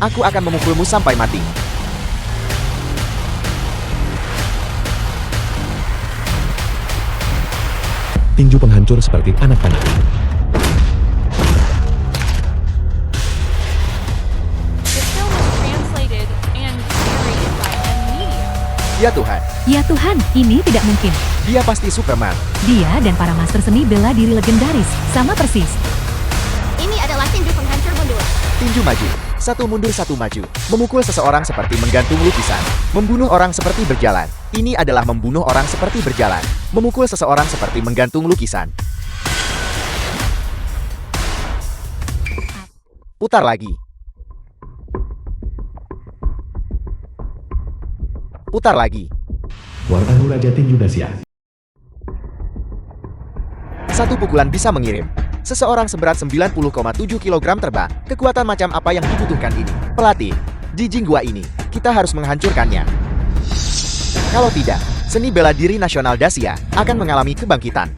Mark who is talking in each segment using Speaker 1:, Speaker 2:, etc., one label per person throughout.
Speaker 1: Aku akan memukulmu sampai mati.
Speaker 2: Tinju penghancur seperti anak panah.
Speaker 3: The film was translated and narrated by Media.
Speaker 1: Ya Tuhan,
Speaker 4: Ya Tuhan, ini tidak mungkin.
Speaker 1: dia pasti Superman.
Speaker 4: Dia dan para master seni bela diri legendaris, sama persis.
Speaker 5: Ini adalah tinju penghancur mundur.
Speaker 1: Tinju maju. Satu mundur satu maju. Memukul seseorang seperti menggantung lukisan. Membunuh orang seperti berjalan. Ini adalah membunuh orang seperti berjalan. Memukul seseorang seperti menggantung lukisan. Putar lagi. Putar lagi.
Speaker 2: Wang Anu Raja Tinju Dasia.
Speaker 1: Satu pukulan bisa mengirim seseorang seberat 90,7 kg terbang. Kekuatan macam apa yang dibutuhkan ini? Pelatih, Ji Jinghua ini, kita harus menghancurkannya. Kalau tidak, seni bela diri nasional Dasia akan mengalami kebangkitan.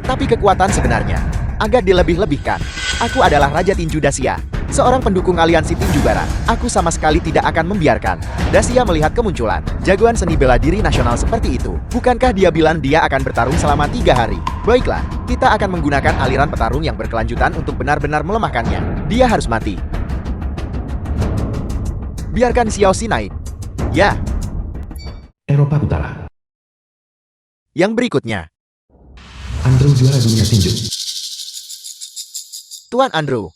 Speaker 1: Tapi kekuatan sebenarnya agak dilebih-lebihkan. Aku adalah Raja Tinju Dasia, seorang pendukung aliansi tinju barat. Aku sama sekali tidak akan membiarkan Dasia melihat kemunculan jagoan seni bela diri nasional seperti itu. Bukankah dia bilang dia akan bertarung selama 3 hari? Baiklah, kita akan menggunakan aliran petarung yang berkelanjutan untuk benar-benar melemahkannya. Dia harus mati. Biarkan Xiao Xi naik. Ya,
Speaker 2: Eropa Utara.
Speaker 1: yang berikutnya.
Speaker 2: Andrew juara dunia tinju.
Speaker 1: Tuan Andrew.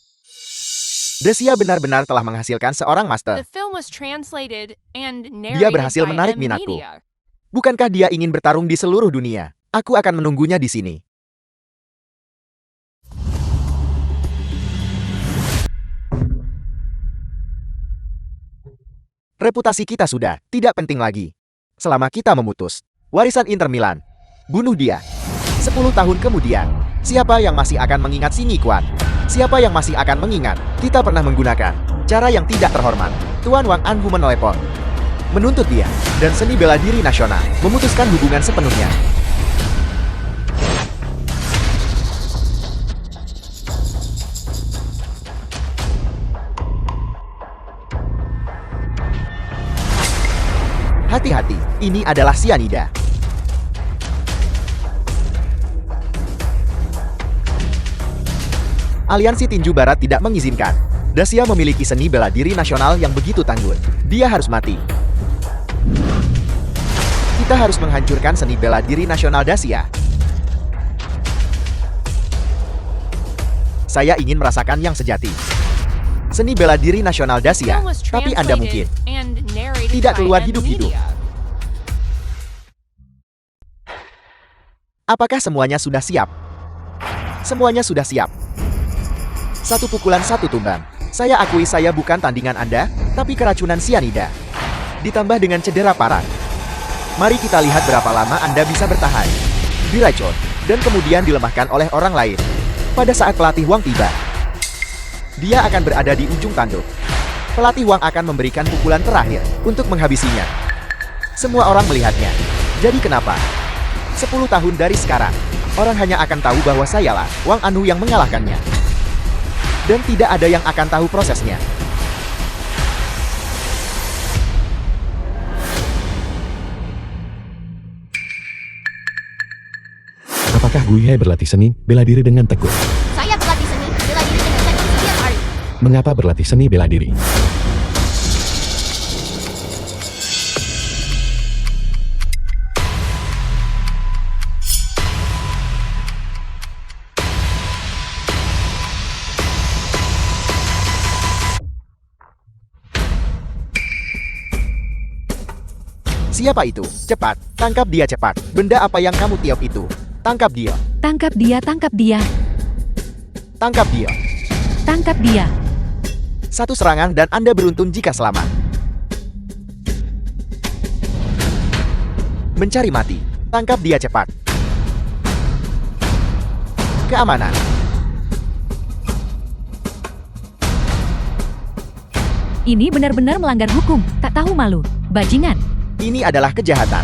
Speaker 1: Dasia benar-benar telah menghasilkan seorang
Speaker 3: The
Speaker 1: master.
Speaker 3: film was translated and
Speaker 1: Dia
Speaker 3: narrated
Speaker 1: berhasil
Speaker 3: by
Speaker 1: menarik minatku.
Speaker 3: Media.
Speaker 1: Bukankah dia ingin bertarung di seluruh dunia? Aku akan menunggunya di sini. Reputasi kita sudah tidak penting lagi. Selama kita memutus warisan Inter Milan. Bunuh dia. 10 tahun kemudian, siapa yang masih akan mengingat Singi Kuat? Siapa yang masih akan mengingat kita pernah menggunakan cara yang tidak terhormat? Tuan Wang Anhu menelepon, menuntut dia, dan seni bela diri nasional memutuskan hubungan sepenuhnya. Hati-hati, ini adalah sianida. Aliansi Tinju Barat tidak mengizinkan. Dasia memiliki seni bela diri nasional yang begitu tangguh. Dia harus mati. Kita harus menghancurkan seni bela diri nasional Dasia. Saya ingin merasakan yang sejati. Seni bela diri nasional
Speaker 3: The
Speaker 1: Dasia,
Speaker 3: film was
Speaker 1: tapi Anda mungkin
Speaker 3: translated and narrated
Speaker 1: tidak
Speaker 3: by
Speaker 1: keluar hidup-hidup.
Speaker 3: Media.
Speaker 1: Apakah semuanya sudah siap? Semuanya sudah siap. Satu pukulan satu tumbang. Saya akui saya bukan tandingan Anda, tapi keracunan sianida. Ditambah dengan cedera parah. Mari kita lihat berapa lama Anda bisa bertahan. Diracun, dan kemudian dilemahkan oleh orang lain. Pada saat pelatih Wang tiba, dia akan berada di ujung tanduk. Pelatih Wang akan memberikan pukulan terakhir untuk menghabisinya. Semua orang melihatnya. Jadi kenapa? 10 tahun dari sekarang, orang hanya akan tahu bahwa sayalah Wang Anu yang mengalahkannya. Dan tidak ada yang akan tahu prosesnya.
Speaker 2: Apakah Guihai berlatih seni bela diri dengan tekun?
Speaker 5: Saya berlatih seni bela diri dengan tekun setiap hari.
Speaker 2: Mengapa berlatih seni bela diri?
Speaker 1: Siapa itu? Cepat, tangkap dia cepat. Benda apa yang kamu tiup itu? Tangkap dia,
Speaker 4: Tangkap dia, tangkap dia,
Speaker 1: tangkap dia.
Speaker 4: tangkap dia.
Speaker 1: Satu serangan dan Anda beruntung jika selamat. Mencari mati. Tangkap dia cepat. Keamanan.
Speaker 4: Ini benar-benar melanggar hukum, tak tahu malu. Bajingan,
Speaker 1: Ini adalah kejahatan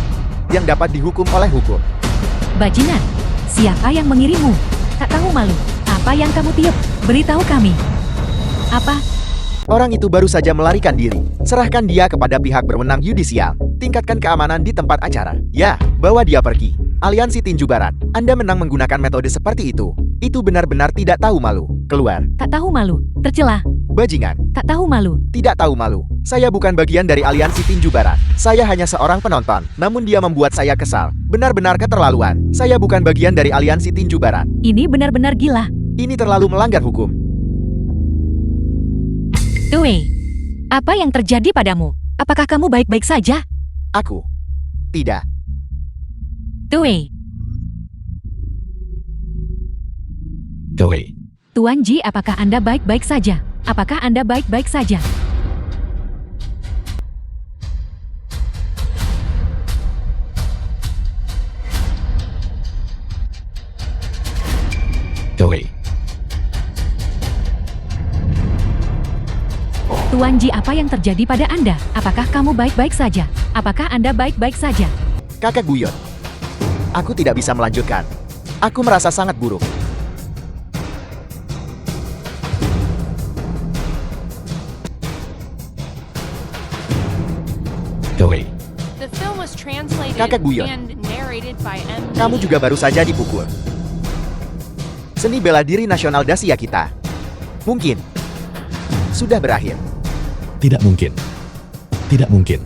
Speaker 1: yang dapat dihukum oleh hukum.
Speaker 4: bajingan. Siapa yang mengirimmu? Tak tahu malu. Apa yang kamu tiup? Beritahu kami. Apa?
Speaker 1: Orang itu baru saja melarikan diri. Serahkan dia kepada pihak berwenang yudisial. Tingkatkan keamanan di tempat acara. Ya, bawa dia pergi. Aliansi Tinju Barat, Anda menang menggunakan metode seperti itu. Itu benar-benar tidak tahu malu. Keluar.
Speaker 4: Tak tahu malu. Tercela.
Speaker 1: Bajingan.
Speaker 4: Tak tahu malu.
Speaker 1: Tidak tahu malu. Saya bukan bagian dari Aliansi Tinju Barat. Saya hanya seorang penonton. Namun dia membuat saya kesal. Benar-benar keterlaluan. Saya bukan bagian dari Aliansi Tinju Barat.
Speaker 4: Ini benar-benar gila.
Speaker 1: Ini terlalu melanggar hukum.
Speaker 4: Wei, apa yang terjadi padamu? Apakah kamu baik-baik saja?
Speaker 1: Aku. Tidak.
Speaker 4: Wei,
Speaker 2: Kewei.
Speaker 4: Tuan Ji, apakah Anda baik-baik saja? Apakah Anda baik-baik saja?
Speaker 2: Kewei.
Speaker 4: Tuan Ji, apa yang terjadi pada Anda? Apakah kamu baik-baik saja? Apakah Anda baik-baik saja?
Speaker 1: Kakak Buyut. Aku tidak bisa melanjutkan. Aku merasa sangat buruk.
Speaker 2: Kewei.
Speaker 3: The film was translated
Speaker 1: Kakak Buyut.
Speaker 3: and narrated by MD.
Speaker 1: Kamu juga baru saja dipukul. Seni bela diri nasional Dasia kita. Mungkin. Sudah berakhir.
Speaker 2: Tidak mungkin. Tidak mungkin.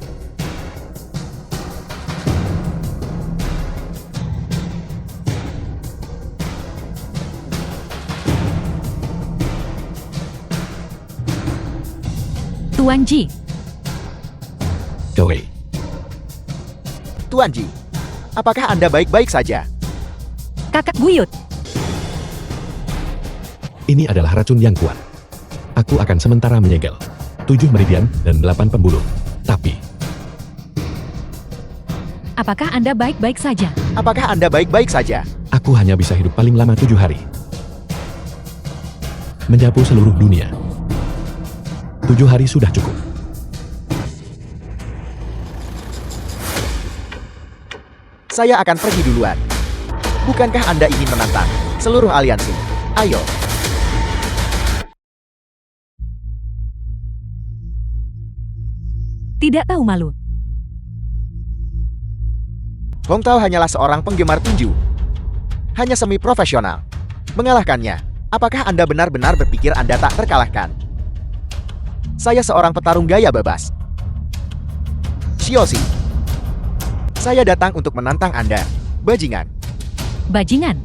Speaker 4: Tuan Ji,
Speaker 2: Kewei.
Speaker 1: Tuan Ji, apakah Anda baik-baik saja?
Speaker 4: Kakak Buyut,
Speaker 2: Ini adalah racun yang kuat. Aku akan sementara menyegel 7 meridian dan 8 pembuluh. Tapi,
Speaker 4: apakah Anda baik-baik saja?
Speaker 1: Apakah Anda baik-baik saja?
Speaker 2: aku hanya bisa hidup paling lama 7 hari. Menyapu seluruh dunia. 7 hari sudah cukup.
Speaker 1: Saya akan pergi duluan. Bukankah Anda ingin menantang seluruh aliansi? Ayo.
Speaker 4: Tidak tahu malu.
Speaker 1: Hong Tao hanyalah seorang penggemar tinju. Hanya semi-profesional. Mengalahkannya, apakah Anda benar-benar berpikir Anda tak terkalahkan? Saya seorang petarung gaya bebas. Shioshi. Saya datang untuk menantang Anda. Bajingan.
Speaker 4: Bajingan.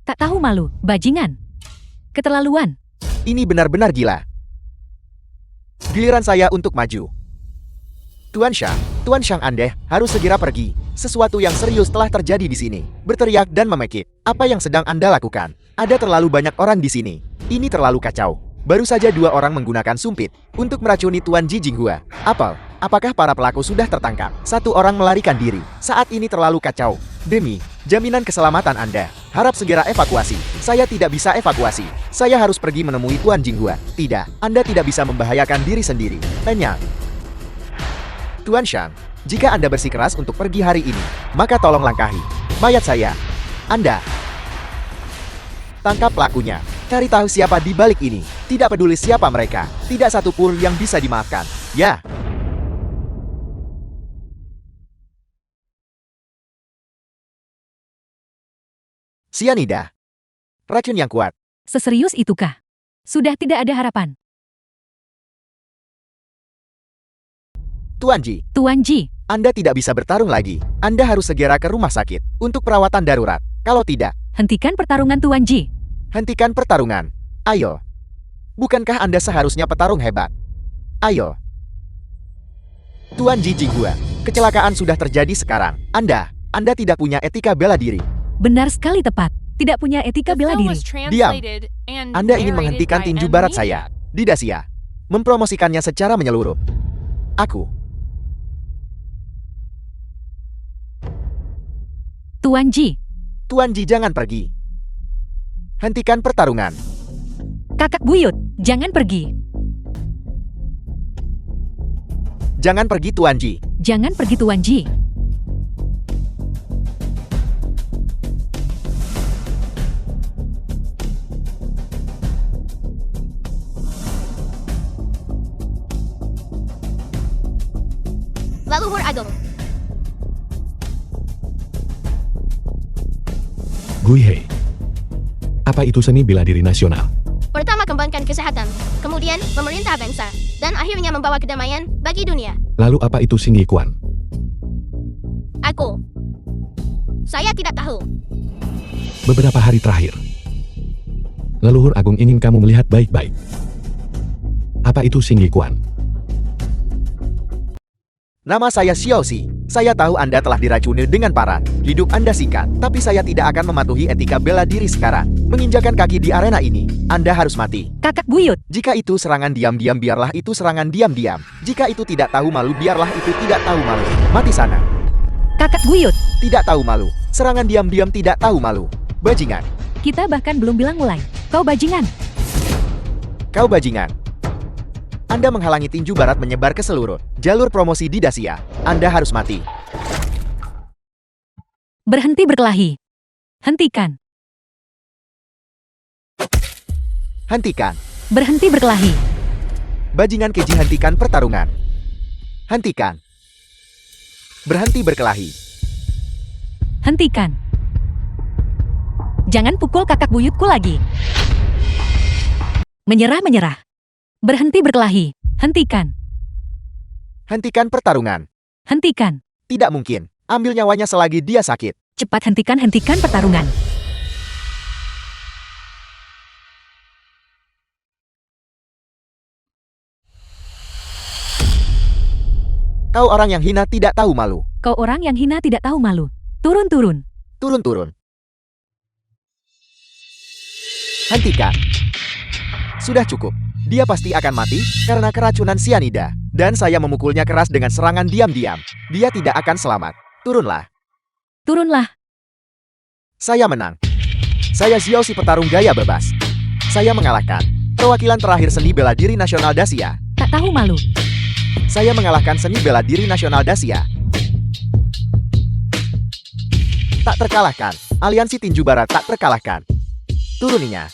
Speaker 4: Tak tahu malu. Bajingan. Keterlaluan.
Speaker 1: Ini benar-benar gila. Giliran saya untuk maju. Tuan Shang Anda harus segera pergi. Sesuatu yang serius telah terjadi di sini. Berteriak dan memekik. Apa yang sedang Anda lakukan? Ada terlalu banyak orang di sini. Ini terlalu kacau. Baru saja 2 orang menggunakan sumpit untuk meracuni Tuan Ji Jinghua. Apakah para pelaku sudah tertangkap? 1 orang melarikan diri. Saat ini terlalu kacau. Demi jaminan keselamatan Anda, harap segera evakuasi. Saya tidak bisa evakuasi. Saya harus pergi menemui Tuan Jinghua. Tidak, Anda tidak bisa membahayakan diri sendiri. Tanya. Tuan Shang, jika Anda bersikeras untuk pergi hari ini, maka tolong langkahi mayat saya. Anda tangkap pelakunya. Cari tahu siapa di balik ini. Tidak peduli siapa mereka. Tidak satu pun yang bisa dimaafkan. Ya. Sianida. Racun yang kuat.
Speaker 4: Seserius itukah? Sudah tidak ada harapan.
Speaker 1: Tuan Ji,
Speaker 4: Tuan Ji,
Speaker 1: Anda tidak bisa bertarung lagi. Anda harus segera ke rumah sakit untuk perawatan darurat. Kalau tidak,
Speaker 4: hentikan pertarungan Tuan Ji.
Speaker 1: hentikan pertarungan. Ayo. Bukankah Anda seharusnya petarung hebat? Ayo. Tuan Ji Jinghua, kecelakaan sudah terjadi sekarang. Anda tidak punya etika bela diri.
Speaker 4: Benar sekali tepat. Tidak punya etika
Speaker 3: The
Speaker 4: bela
Speaker 3: film
Speaker 4: diri.
Speaker 3: was translated and
Speaker 1: Anda ingin
Speaker 3: narrated
Speaker 1: menghentikan
Speaker 3: by
Speaker 1: tinju
Speaker 3: M
Speaker 1: barat
Speaker 3: Media.
Speaker 1: saya di Dasia. Mempromosikannya secara menyeluruh. Aku.
Speaker 4: Tuan Ji,
Speaker 1: Tuan Ji jangan pergi. Hentikan pertarungan.
Speaker 4: Kakak Buyut, jangan pergi.
Speaker 1: Jangan pergi Tuan Ji.
Speaker 4: Jangan pergi Tuan Ji.
Speaker 5: leluhur agung.
Speaker 2: Guihe. Apa itu seni bela diri nasional?
Speaker 5: Pertama kembangkan kesehatan, kemudian memerintah bangsa, dan akhirnya membawa kedamaian bagi dunia.
Speaker 2: Lalu apa itu Xing Yi Quan?
Speaker 5: Saya tidak tahu.
Speaker 2: Beberapa hari terakhir, leluhur agung ingin kamu melihat baik-baik. Apa itu Xing Yi Quan?
Speaker 1: Nama saya Xiao Xi. Saya tahu Anda telah diracuni dengan parah. Hidup Anda singkat, tapi saya tidak akan mematuhi etika bela diri sekarang. Menginjakan kaki di arena ini, Anda harus mati.
Speaker 4: Kakak buyut.
Speaker 1: Jika itu serangan diam-diam, biarlah itu serangan diam-diam. Jika itu tidak tahu malu, biarlah itu tidak tahu malu. Mati sana.
Speaker 4: Kakak buyut.
Speaker 1: Tidak tahu malu. Serangan diam-diam tidak tahu malu. Bajingan.
Speaker 4: Kita bahkan belum bilang mulai. Kau bajingan.
Speaker 1: Kau bajingan. Anda menghalangi tinju barat menyebar ke seluruh jalur promosi di Dacia. Anda harus mati.
Speaker 4: Berhenti berkelahi. Hentikan.
Speaker 1: Hentikan.
Speaker 4: Berhenti berkelahi.
Speaker 1: Bajingan keji, hentikan pertarungan. Hentikan. Berhenti berkelahi.
Speaker 4: Hentikan. Jangan pukul kakak buyutku lagi. Menyerah. Berhenti berkelahi. Hentikan.
Speaker 1: Hentikan pertarungan.
Speaker 4: Hentikan.
Speaker 1: Tidak mungkin. Ambil nyawanya selagi dia sakit.
Speaker 4: Cepat hentikan pertarungan.
Speaker 1: Kau orang yang hina, tidak tahu malu.
Speaker 4: Kau orang yang hina tidak tahu malu. Turun.
Speaker 1: Turun. Hentikan. Sudah cukup. Dia pasti akan mati karena keracunan sianida. Dan saya memukulnya keras dengan serangan diam-diam. Dia tidak akan selamat. Turunlah. Saya menang. Saya Xiao Xi, petarung gaya bebas. Saya mengalahkan perwakilan terakhir seni bela diri nasional Dacia.
Speaker 4: Tak tahu malu.
Speaker 1: Saya mengalahkan seni bela diri nasional Dacia. Tak terkalahkan. Aliansi Tinju Barat tak terkalahkan. Turuninya.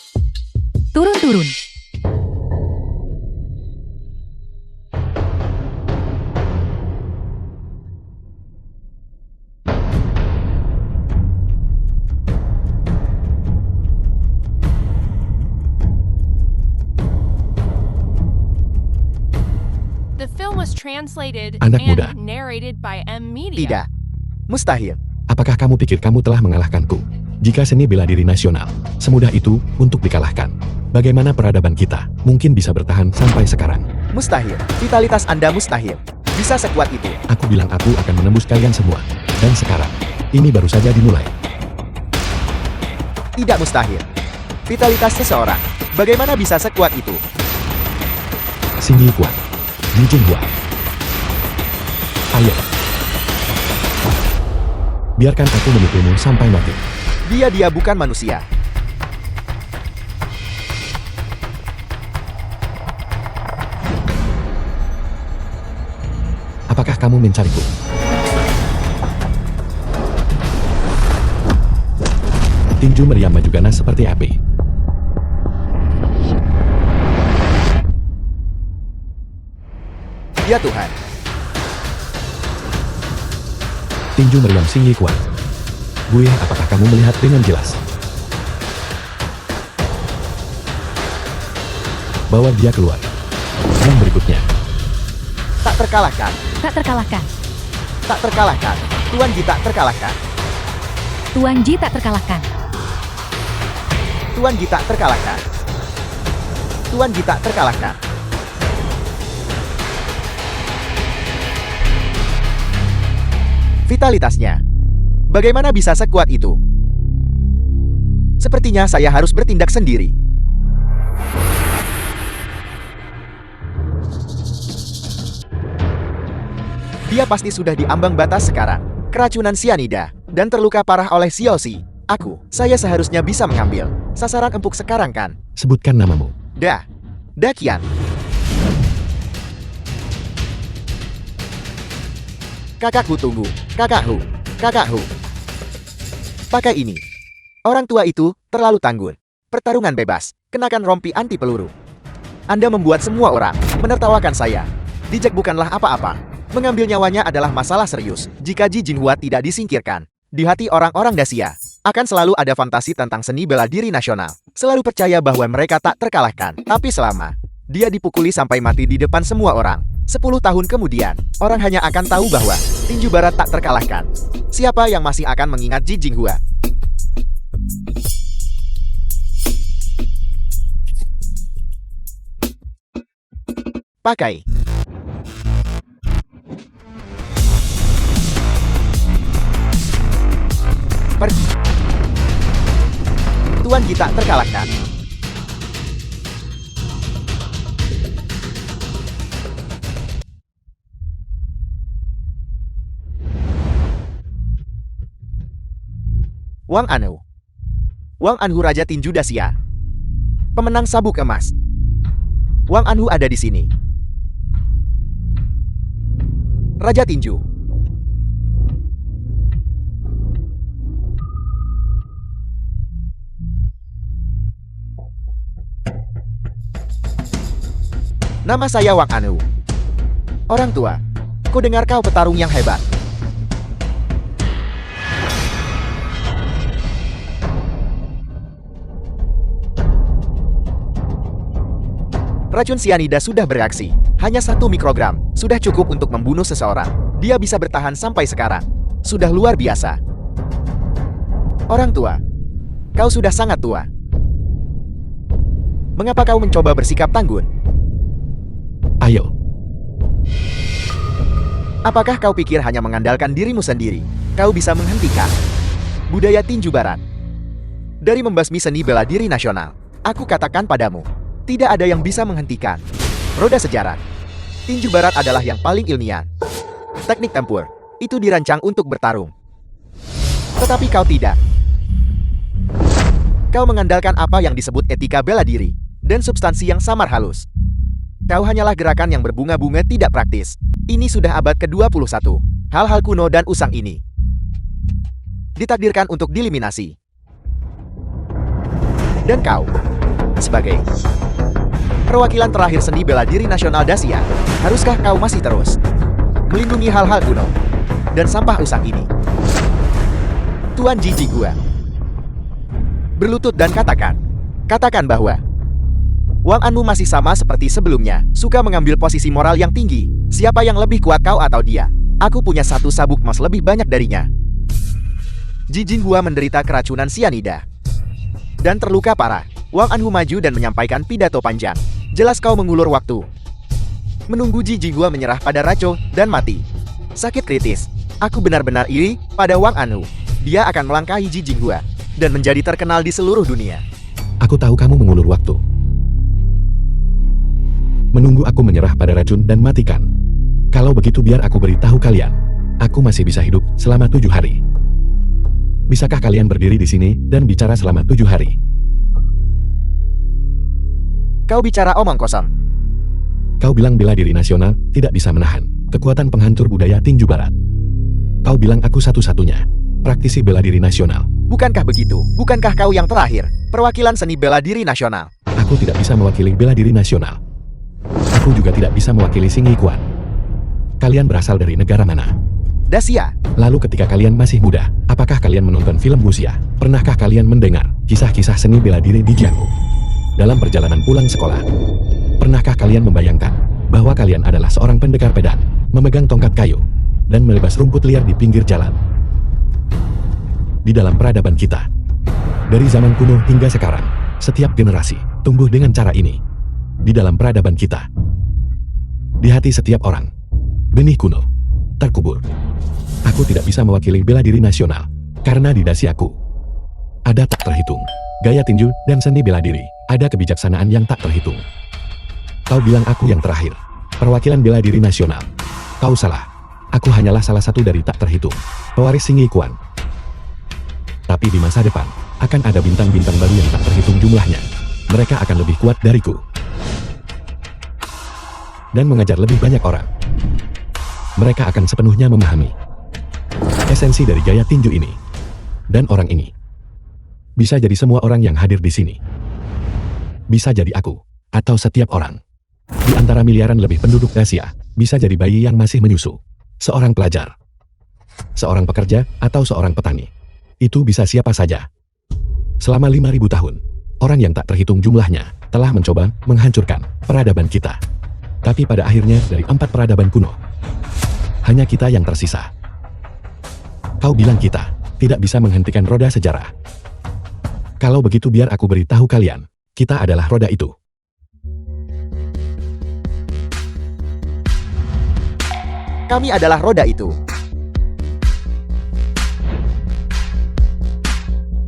Speaker 4: Turun.
Speaker 3: The film was translated
Speaker 2: Anak muda.
Speaker 3: and narrated by M Media.
Speaker 1: Tidak. Mustahil.
Speaker 2: Apakah kamu pikir kamu telah mengalahkanku? Jika seni bela diri nasional semudah itu untuk dikalahkan, bagaimana peradaban kita mungkin bisa bertahan sampai sekarang?
Speaker 1: Mustahil. Vitalitas Anda mustahil. Bisa sekuat itu.
Speaker 2: Aku bilang aku akan menembus kalian semua. Dan sekarang, ini baru saja dimulai.
Speaker 1: Tidak mustahil. Vitalitas seseorang. Bagaimana bisa sekuat itu?
Speaker 2: Xing Yi Quan, Li Jinghua. Ayo. Biarkan aku memukulmu sampai mati.
Speaker 1: Dia bukan manusia.
Speaker 2: Apakah kamu mencariku? Tinju meriam maju ganas seperti api.
Speaker 1: Ya Tuhan.
Speaker 2: Tinju meriam Xing Yi Quan. Gue, apakah kamu melihat dengan jelas? Bawa dia keluar. Dan berikutnya.
Speaker 1: Tak terkalahkan.
Speaker 4: Tak terkalahkan.
Speaker 1: Tak terkalahkan. Tuan Ji tak terkalahkan.
Speaker 4: Tuan Ji tak terkalahkan.
Speaker 1: Tuan Ji tak terkalahkan. Tuan Ji tak terkalahkan. Vitalitasnya. Bagaimana bisa sekuat itu? Sepertinya saya harus bertindak sendiri. Dia pasti sudah di ambang batas sekarang. Keracunan sianida. Dan terluka parah oleh Xiao Xi. Saya seharusnya bisa mengambil sasaran empuk sekarang kan?
Speaker 2: Sebutkan namamu.
Speaker 1: Dakian. Kakakku tunggu. Kakakku. Pakai ini. Orang tua itu terlalu tangguh. Pertarungan bebas. Kenakan rompi anti peluru. Anda membuat semua orang menertawakan saya. Dijek bukanlah apa-apa. Mengambil nyawanya adalah masalah serius jika Ji Jinhua tidak disingkirkan. Di hati orang-orang Dacia, akan selalu ada fantasi tentang seni bela diri nasional. Selalu percaya bahwa mereka tak terkalahkan. Tapi selama dia dipukuli sampai mati di depan semua orang, 10 tahun kemudian, orang hanya akan tahu bahwa tinju barat tak terkalahkan. Siapa yang masih akan mengingat Ji Jinhua? Pakai. Pergi. Tuan Ji tak terkalahkan. Wang Anhu. Wang Anhu Raja Tinju Dacia. Pemenang sabuk emas. Wang Anhu ada di sini. Raja Tinju. Nama saya Wang Anhu. Orang tua, ku dengar kau petarung yang hebat. Racun sianida sudah bereaksi. Hanya 1 mikrogram, sudah cukup untuk membunuh seseorang. Dia bisa bertahan sampai sekarang. Sudah luar biasa. Orang tua, kau sudah sangat tua. Mengapa kau mencoba bersikap tanggun?
Speaker 2: Ayo,
Speaker 1: Apakah kau pikir hanya mengandalkan dirimu sendiri, kau bisa menghentikan budaya tinju barat? Dari membasmi seni bela diri nasional, aku katakan padamu, tidak ada yang bisa menghentikan roda sejarah. Tinju barat adalah yang paling ilmiah. Teknik tempur, itu dirancang untuk bertarung. Tetapi kau tidak. Kau mengandalkan apa yang disebut etika bela diri, dan substansi yang samar halus. Kau hanyalah gerakan yang berbunga-bunga tidak praktis. Ini sudah abad ke-21. Hal-hal kuno dan usang ini ditakdirkan untuk dieliminasi. Dan kau, sebagai perwakilan terakhir seni bela diri nasional Dacia, haruskah kau masih terus melindungi hal-hal kuno dan sampah usang ini? Tuan Ji Jinhua, berlutut dan katakan bahwa Wang Anhu masih sama seperti sebelumnya, suka mengambil posisi moral yang tinggi. Siapa yang lebih kuat, kau atau dia? Aku punya 1 sabuk emas lebih banyak darinya. Ji Jinhua menderita keracunan sianida dan terluka parah. Wang Anhu maju dan menyampaikan pidato panjang. Jelas kau mengulur waktu, menunggu Ji Jinhua menyerah pada racun dan mati. Sakit kritis. Aku benar-benar iri pada Wang Anhu. Dia akan melangkahi Ji Jinhua dan menjadi terkenal di seluruh dunia.
Speaker 2: aku tahu kamu mengulur waktu. Menunggu aku menyerah pada racun dan matikan. Kalau begitu biar aku beritahu kalian. Aku masih bisa hidup selama 7 hari. Bisakah kalian berdiri di sini dan bicara selama 7 hari?
Speaker 1: Kau bicara omong kosong.
Speaker 2: Kau bilang bela diri nasional tidak bisa menahan kekuatan penghancur budaya tinju barat. Kau bilang aku satu-satunya praktisi bela diri nasional.
Speaker 1: Bukankah begitu? Bukankah kau yang terakhir perwakilan seni bela diri nasional?
Speaker 2: Aku tidak bisa mewakili bela diri nasional. Aku juga tidak bisa mewakili Sing Yikuan. Kalian berasal dari negara mana?
Speaker 1: Dacia.
Speaker 2: Lalu ketika kalian masih muda, apakah kalian menonton film Wuxia? Pernahkah kalian mendengar kisah-kisah seni bela diri di Jianghu? Dalam perjalanan pulang sekolah, pernahkah kalian membayangkan bahwa kalian adalah seorang pendekar pedang, memegang tongkat kayu, dan melebas rumput liar di pinggir jalan? Di dalam peradaban kita, dari zaman kuno hingga sekarang, setiap generasi tumbuh dengan cara ini. Di dalam peradaban kita, di hati setiap orang, benih kuno terkubur. Aku tidak bisa mewakili bela diri nasional, karena di dasiaku ada tak terhitung gaya tinju dan seni bela diri, ada kebijaksanaan yang tak terhitung. Kau bilang aku yang terakhir perwakilan bela diri nasional. Kau salah. Aku hanyalah salah satu dari tak terhitung pewaris Sing Yikuan. Tapi di masa depan, akan ada bintang-bintang baru yang tak terhitung jumlahnya. Mereka akan lebih kuat dariku dan mengajar lebih banyak orang. Mereka akan sepenuhnya memahami esensi dari gaya tinju ini. Dan orang ini bisa jadi semua orang yang hadir di sini. Bisa jadi aku, atau setiap orang di antara miliaran lebih penduduk Asia Bisa jadi bayi yang masih menyusu, seorang pelajar, seorang pekerja, atau seorang petani. Itu bisa siapa saja. Selama 5.000 tahun, orang yang tak terhitung jumlahnya telah mencoba menghancurkan peradaban kita. Tapi pada akhirnya dari 4 peradaban kuno, hanya kita yang tersisa. Kau bilang kita tidak bisa menghentikan roda sejarah. Kalau begitu biar aku beritahu kalian, kita adalah roda itu.
Speaker 1: Kami adalah roda itu.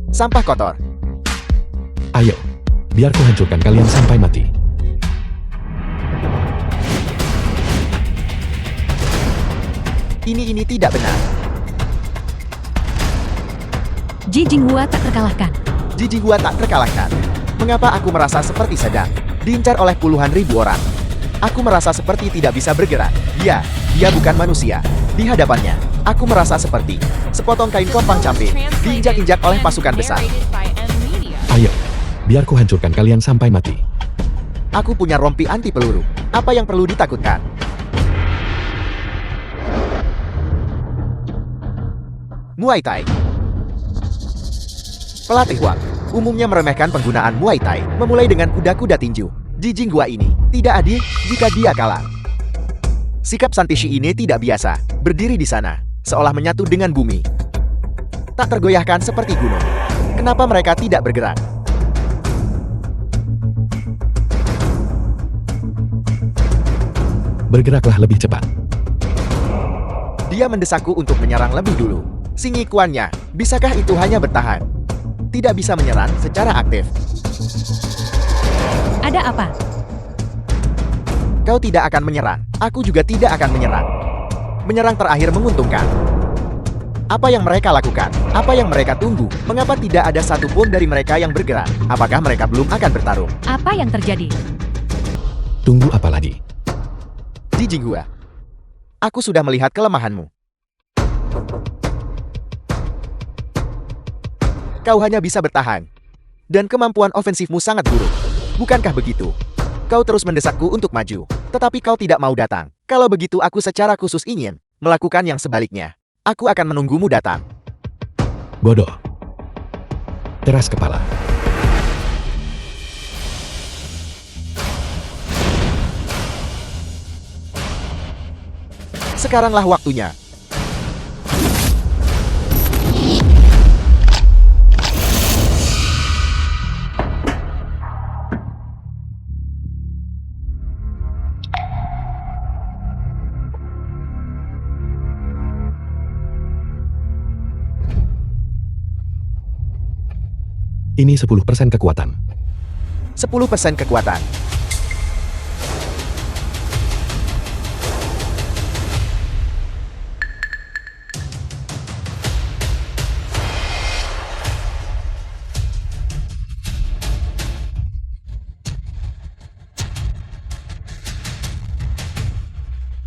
Speaker 1: Sampah kotor.
Speaker 2: Ayo, biar ku hancurkan kalian sampai mati.
Speaker 1: Ini tidak benar.
Speaker 4: Ji Jinghua tak terkalahkan.
Speaker 1: Ji Jinghua tak terkalahkan. Mengapa aku merasa seperti sedang diincar oleh puluhan ribu orang? Aku merasa seperti tidak bisa bergerak. Dia bukan manusia. Di hadapannya, aku merasa seperti sepotong kain kopang camping diinjak-injak oleh pasukan besar.
Speaker 3: Narrated by M Media.
Speaker 2: Ayo, biar ku hancurkan kalian sampai mati.
Speaker 1: Aku punya rompi anti peluru. Apa yang perlu ditakutkan? Muay Thai. Pelatih Wang umumnya meremehkan penggunaan Muay Thai, memulai dengan kuda-kuda tinju. Ji Jinghua ini tidak adil jika dia kalah. Sikap Santishi ini tidak biasa, berdiri di sana, seolah menyatu dengan bumi. Tak tergoyahkan seperti gunung. Kenapa mereka tidak bergerak?
Speaker 2: Bergeraklah lebih cepat.
Speaker 1: Dia mendesakku untuk menyerang lebih dulu. Singikuannya, bisakah itu hanya bertahan? Tidak bisa menyerang secara aktif.
Speaker 4: Ada apa?
Speaker 1: Kau tidak akan menyerang. Aku juga tidak akan menyerang. Menyerang terakhir menguntungkan. Apa yang mereka lakukan? Apa yang mereka tunggu? Mengapa tidak ada satupun dari mereka yang bergerak? Apakah mereka belum akan bertarung?
Speaker 4: Apa yang terjadi?
Speaker 2: Tunggu apa lagi?
Speaker 1: Ji Jinghua, aku sudah melihat kelemahanmu. Kau hanya bisa bertahan. Dan kemampuan ofensifmu sangat buruk. Bukankah begitu? Kau terus mendesakku untuk maju. Tetapi kau tidak mau datang. Kalau begitu aku secara khusus ingin melakukan yang sebaliknya. Aku akan menunggumu datang.
Speaker 2: Bodoh. Keras kepala.
Speaker 1: Sekaranglah waktunya.
Speaker 2: Ini 10% kekuatan.
Speaker 1: 10% kekuatan.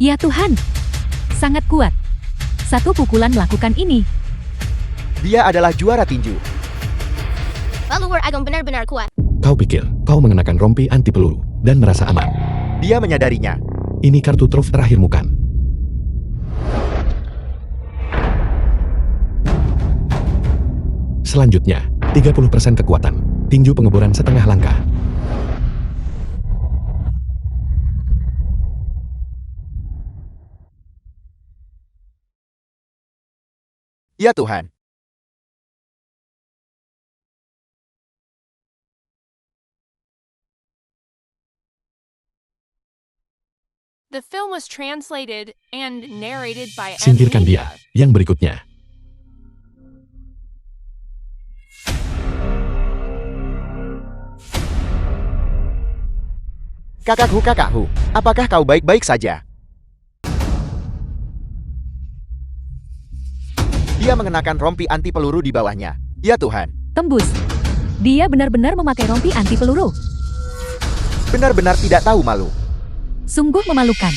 Speaker 4: Ya Tuhan, sangat kuat. Satu pukulan melakukan ini.
Speaker 1: Dia adalah juara tinju.
Speaker 5: Follower Agung benar-benar kuat.
Speaker 2: Kau pikir kau mengenakan rompi anti peluru dan merasa aman.
Speaker 1: Dia menyadarinya.
Speaker 2: Ini kartu truf terakhirmu kan? Selanjutnya, 30% kekuatan. Tinju pengeboran setengah langkah.
Speaker 1: Ya Tuhan.
Speaker 3: The film was translated and narrated by M
Speaker 2: Singkirkan
Speaker 3: Media.
Speaker 2: dia. Yang berikutnya.
Speaker 1: Kakakku, apakah kau baik-baik saja? Dia mengenakan rompi anti peluru di bawahnya. Ya Tuhan,
Speaker 4: Tembus. Dia benar-benar memakai rompi anti peluru.
Speaker 1: benar-benar tidak tahu malu.
Speaker 4: Sungguh memalukan.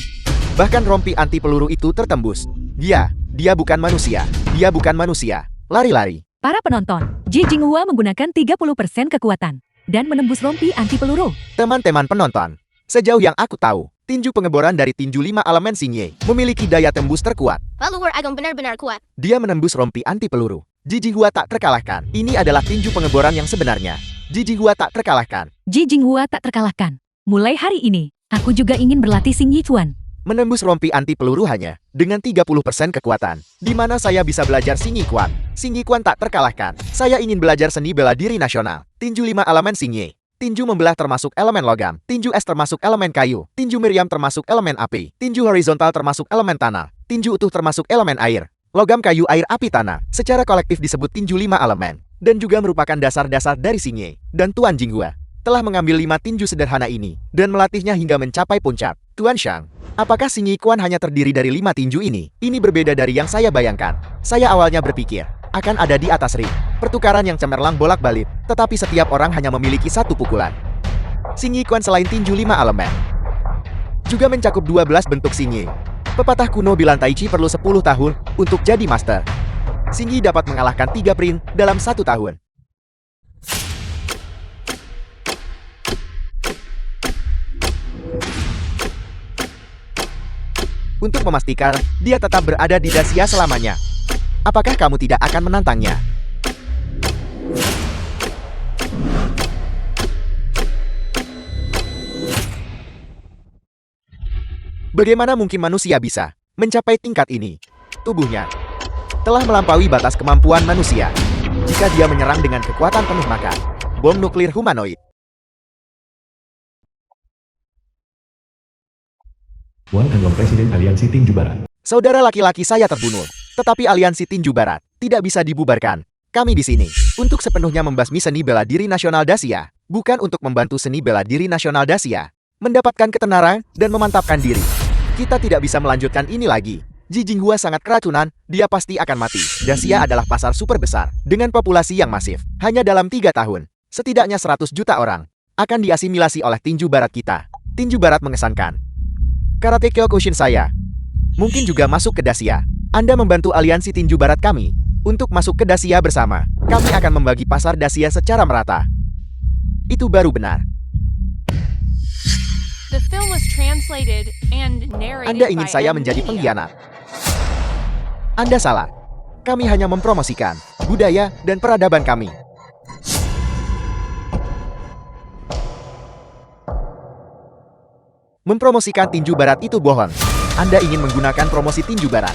Speaker 1: Bahkan rompi anti peluru itu tertembus. Dia bukan manusia. Dia bukan manusia. Lari-lari.
Speaker 4: Para penonton, Ji Jinghua menggunakan 30% kekuatan dan menembus rompi anti peluru.
Speaker 1: Teman-teman penonton, sejauh yang aku tahu, Tinju pengeboran dari tinju 5 elemen Xingye memiliki daya tembus terkuat.
Speaker 5: Follower Agong benar-benar kuat.
Speaker 1: Dia menembus rompi anti peluru. Ji Jinghua tak terkalahkan. Ini adalah tinju pengeboran yang sebenarnya. Ji Jinghua tak terkalahkan.
Speaker 4: Ji Jinghua tak terkalahkan. Mulai hari ini, aku juga ingin berlatih Xing Yichuan.
Speaker 1: Menembus rompi anti peluru hanya dengan 30% kekuatan. Di mana saya bisa belajar Xing Yiquan. Xing Yiquan tak terkalahkan. Saya ingin belajar seni bela diri nasional. Tinju 5 elemen Xingye. Tinju membelah termasuk elemen logam, tinju es termasuk elemen kayu, tinju meriam termasuk elemen api, tinju horizontal termasuk elemen tanah, tinju utuh termasuk elemen air, logam kayu air api tanah, secara kolektif disebut tinju 5 elemen, dan juga merupakan dasar-dasar dari Xingye. Dan Tuan Jinghua telah mengambil 5 tinju sederhana ini, dan melatihnya hingga mencapai puncak. Tuan Shang, apakah Xing Yiquan hanya terdiri dari 5 tinju ini? Ini berbeda dari yang saya bayangkan. Saya awalnya berpikir akan ada di atas ring. Pertukaran yang cemerlang bolak-balik, tetapi setiap orang hanya memiliki satu pukulan. Xing Yiquan selain tinju 5 elemen, juga mencakup 12 bentuk Xingye. Pepatah kuno bilang Tai Chi perlu 10 tahun untuk jadi master. Xing Yi dapat mengalahkan 3 prince dalam 1 tahun. Untuk memastikan dia tetap berada di Dacia selamanya. Apakah kamu tidak akan menantangnya? Bagaimana mungkin manusia bisa mencapai tingkat ini? Tubuhnya telah melampaui batas kemampuan manusia. Jika dia menyerang dengan kekuatan penuh maka bom nuklir humanoid.
Speaker 2: Wang Hanlong Presiden Aliansi Tinju Barat.
Speaker 1: Saudara laki-laki saya terbunuh, tetapi aliansi tinju barat tidak bisa dibubarkan. Kami di sini untuk sepenuhnya membasmi seni bela diri nasional Dacia, bukan untuk membantu seni bela diri nasional Dacia mendapatkan ketenaran dan memantapkan diri. Kita tidak bisa melanjutkan ini lagi. Ji Jinghua sangat keracunan, dia pasti akan mati. Dacia adalah pasar super besar dengan populasi yang masif. Hanya dalam 3 tahun, setidaknya 100 juta orang akan diasimilasi oleh tinju barat kita. Tinju barat mengesankan. Karate Kyokushin saya mungkin juga masuk ke Dacia. Anda membantu aliansi tinju barat kami untuk masuk ke Dacia bersama. Kami akan membagi pasar Dacia secara merata. Itu baru benar.
Speaker 3: The film was translated and narrated
Speaker 1: Anda ingin
Speaker 3: by
Speaker 1: saya
Speaker 3: M.
Speaker 1: menjadi
Speaker 3: Media.
Speaker 1: pengkhianat. Anda salah. Kami hanya mempromosikan budaya dan peradaban kami. Mempromosikan tinju barat itu bohong. Anda ingin menggunakan promosi tinju barat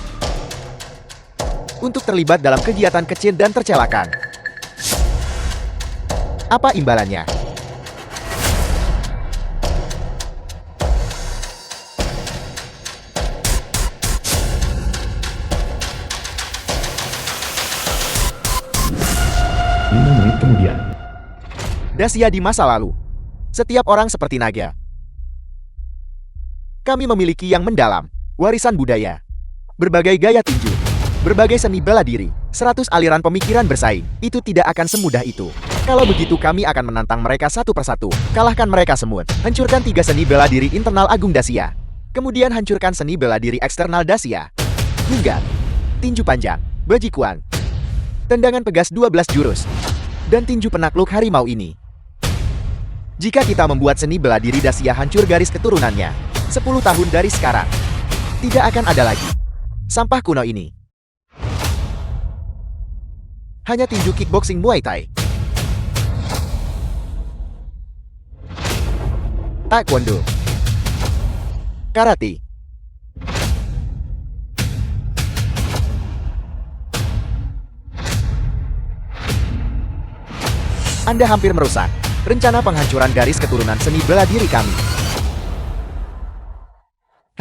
Speaker 1: untuk terlibat dalam kegiatan kecil dan tercelakan. Apa imbalannya?
Speaker 2: Menit kemudian.
Speaker 1: Dacia di masa lalu. Setiap orang seperti naga. Kami memiliki yang mendalam, warisan budaya, berbagai gaya tinju, berbagai seni bela diri, 100 aliran pemikiran bersaing. Itu tidak akan semudah itu. Kalau begitu kami akan menantang mereka satu persatu. Kalahkan mereka semua. Hancurkan 3 seni bela diri internal Agung Dacia. Kemudian hancurkan seni bela diri eksternal Dacia. Hingga tinju panjang, bajikuan, tendangan pegas 12 jurus, dan tinju penakluk harimau ini. Jika kita membuat seni bela diri Dacia hancur garis keturunannya, 10 tahun dari sekarang, tidak akan ada lagi sampah kuno ini. Hanya tinju kickboxing Muay Thai, Taekwondo, Karate, Anda hampir merusak rencana penghancuran garis keturunan seni bela diri kami.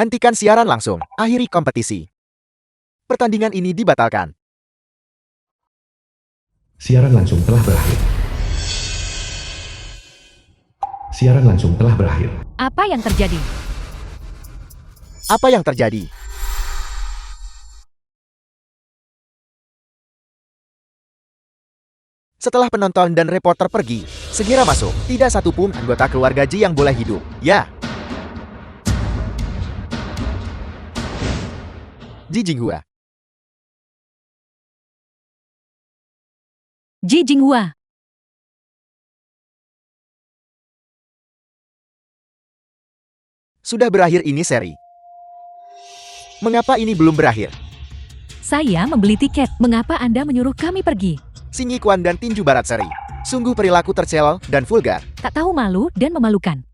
Speaker 1: Hentikan siaran langsung, akhiri kompetisi. Pertandingan ini dibatalkan.
Speaker 2: Siaran langsung telah berakhir. Siaran langsung telah berakhir.
Speaker 4: Apa yang terjadi?
Speaker 1: Apa yang terjadi? Setelah penonton dan reporter pergi, segera masuk. Tidak satu pun anggota keluarga Ji yang boleh hidup. Ya. Ji Jinghua.
Speaker 4: Ji Jinghua.
Speaker 1: Sudah berakhir ini seri. Mengapa ini belum berakhir?
Speaker 4: Saya membeli tiket. Mengapa Anda menyuruh kami pergi?
Speaker 1: Sinyi Quan dan tinju barat seri. Sungguh perilaku tercela dan vulgar.
Speaker 4: Tak tahu malu dan memalukan.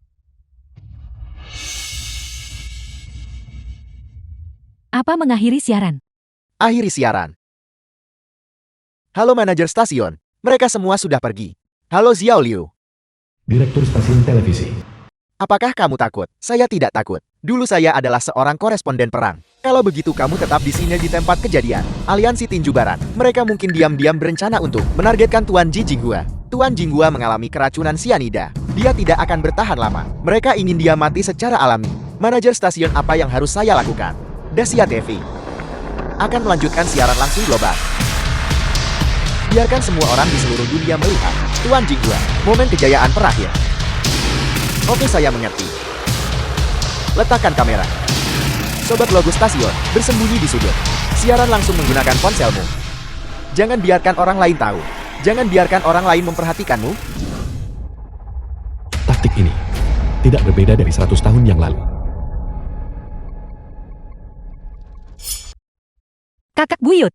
Speaker 4: Apa mengakhiri siaran?
Speaker 1: Akhiri siaran. Halo manajer stasiun. Mereka semua sudah pergi. Halo Xiao Liu.
Speaker 2: Direktur stasiun televisi.
Speaker 1: Apakah kamu takut? Saya tidak takut. Dulu saya adalah seorang koresponden perang. Kalau begitu kamu tetap di sini di tempat kejadian. Aliansi Tinju Barat. Mereka mungkin diam-diam berencana untuk menargetkan Tuan Ji Jinghua. Tuan Jinghua mengalami keracunan sianida. Dia tidak akan bertahan lama. Mereka ingin dia mati secara alami. Manajer stasiun, apa yang harus saya lakukan? Dacia TV akan melanjutkan siaran langsung global. Biarkan semua orang di seluruh dunia melihat Tuan Jinghua, momen kejayaan terakhir. Oke, saya mengerti. Letakkan kamera. Sobat logo stasiun, bersembunyi di sudut. Siaran langsung menggunakan ponselmu. Jangan biarkan orang lain tahu. Jangan biarkan orang lain memperhatikanmu.
Speaker 2: Taktik ini tidak berbeda dari 100 tahun yang lalu.
Speaker 4: Kakak buyut.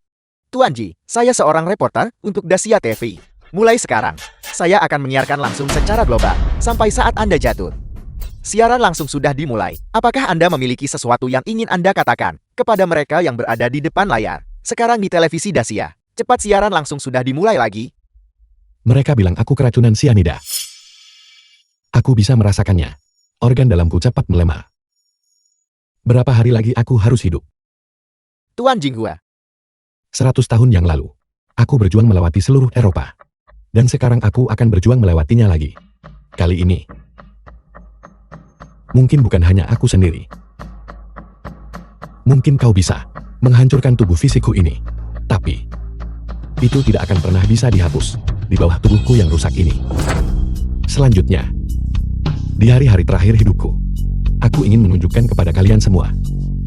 Speaker 1: Tuan Ji, saya seorang reporter untuk Dacia TV. Mulai sekarang, saya akan menyiarkan langsung secara global, sampai saat Anda jatuh. Siaran langsung sudah dimulai. Apakah Anda memiliki sesuatu yang ingin Anda katakan kepada mereka yang berada di depan layar? Sekarang di televisi Dacia. Cepat, siaran langsung sudah dimulai lagi.
Speaker 2: Mereka bilang aku keracunan sianida. Aku bisa merasakannya. Organ dalamku cepat melemah. Berapa hari lagi aku harus hidup?
Speaker 1: Tuan Jinghua,
Speaker 2: 100 tahun yang lalu, aku berjuang melewati seluruh Eropa. Dan sekarang aku akan berjuang melewatinya lagi. Kali ini, mungkin bukan hanya aku sendiri. Mungkin kau bisa menghancurkan tubuh fisikku ini. Tapi, itu tidak akan pernah bisa dihapus di bawah tubuhku yang rusak ini. Selanjutnya, di hari-hari terakhir hidupku, aku ingin menunjukkan kepada kalian semua,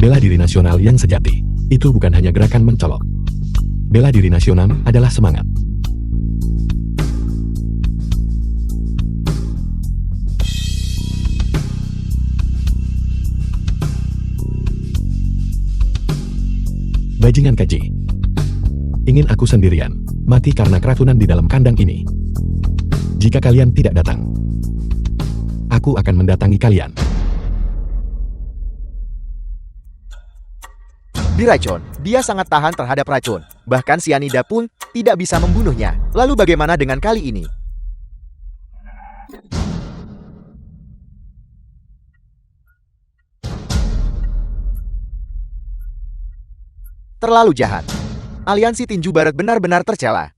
Speaker 2: bela diri nasional yang sejati itu bukan hanya gerakan mencolok. Bela diri nasional adalah semangat. Bajingan keji. Ingin aku sendirian, mati karena keracunan di dalam kandang ini. Jika kalian tidak datang, aku akan mendatangi kalian.
Speaker 1: diracun. Dia sangat tahan terhadap racun. Bahkan sianida pun tidak bisa membunuhnya. Lalu bagaimana dengan kali ini? Terlalu jahat. Aliansi Tinju Barat benar-benar tercela.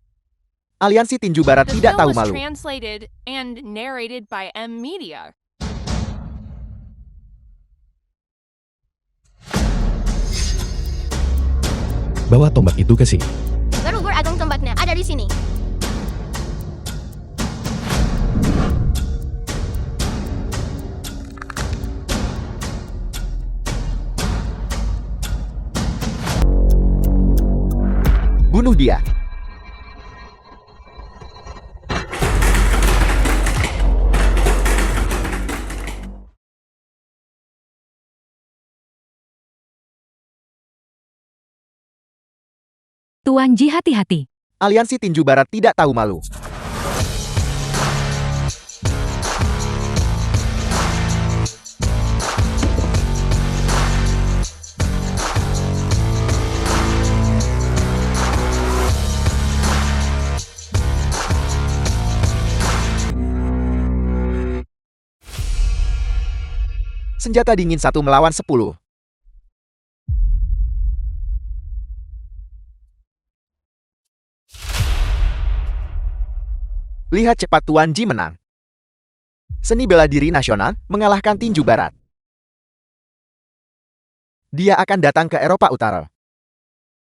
Speaker 1: Aliansi Tinju Barat
Speaker 3: The
Speaker 1: tidak
Speaker 3: film
Speaker 1: tahu
Speaker 3: was
Speaker 1: malu.
Speaker 3: translated and narrated by M Media.
Speaker 2: Bawa tombak itu ke sini.
Speaker 5: Leluhur agung tombaknya ada di sini.
Speaker 1: Bunuh dia.
Speaker 4: Tuan Ji, hati-hati.
Speaker 1: Aliansi Tinju Barat tidak tahu malu. Senjata dingin 1 melawan 10. Lihat cepat Tuan Ji menang. Seni bela diri nasional mengalahkan Tinju Barat. Dia akan datang ke Eropa Utara.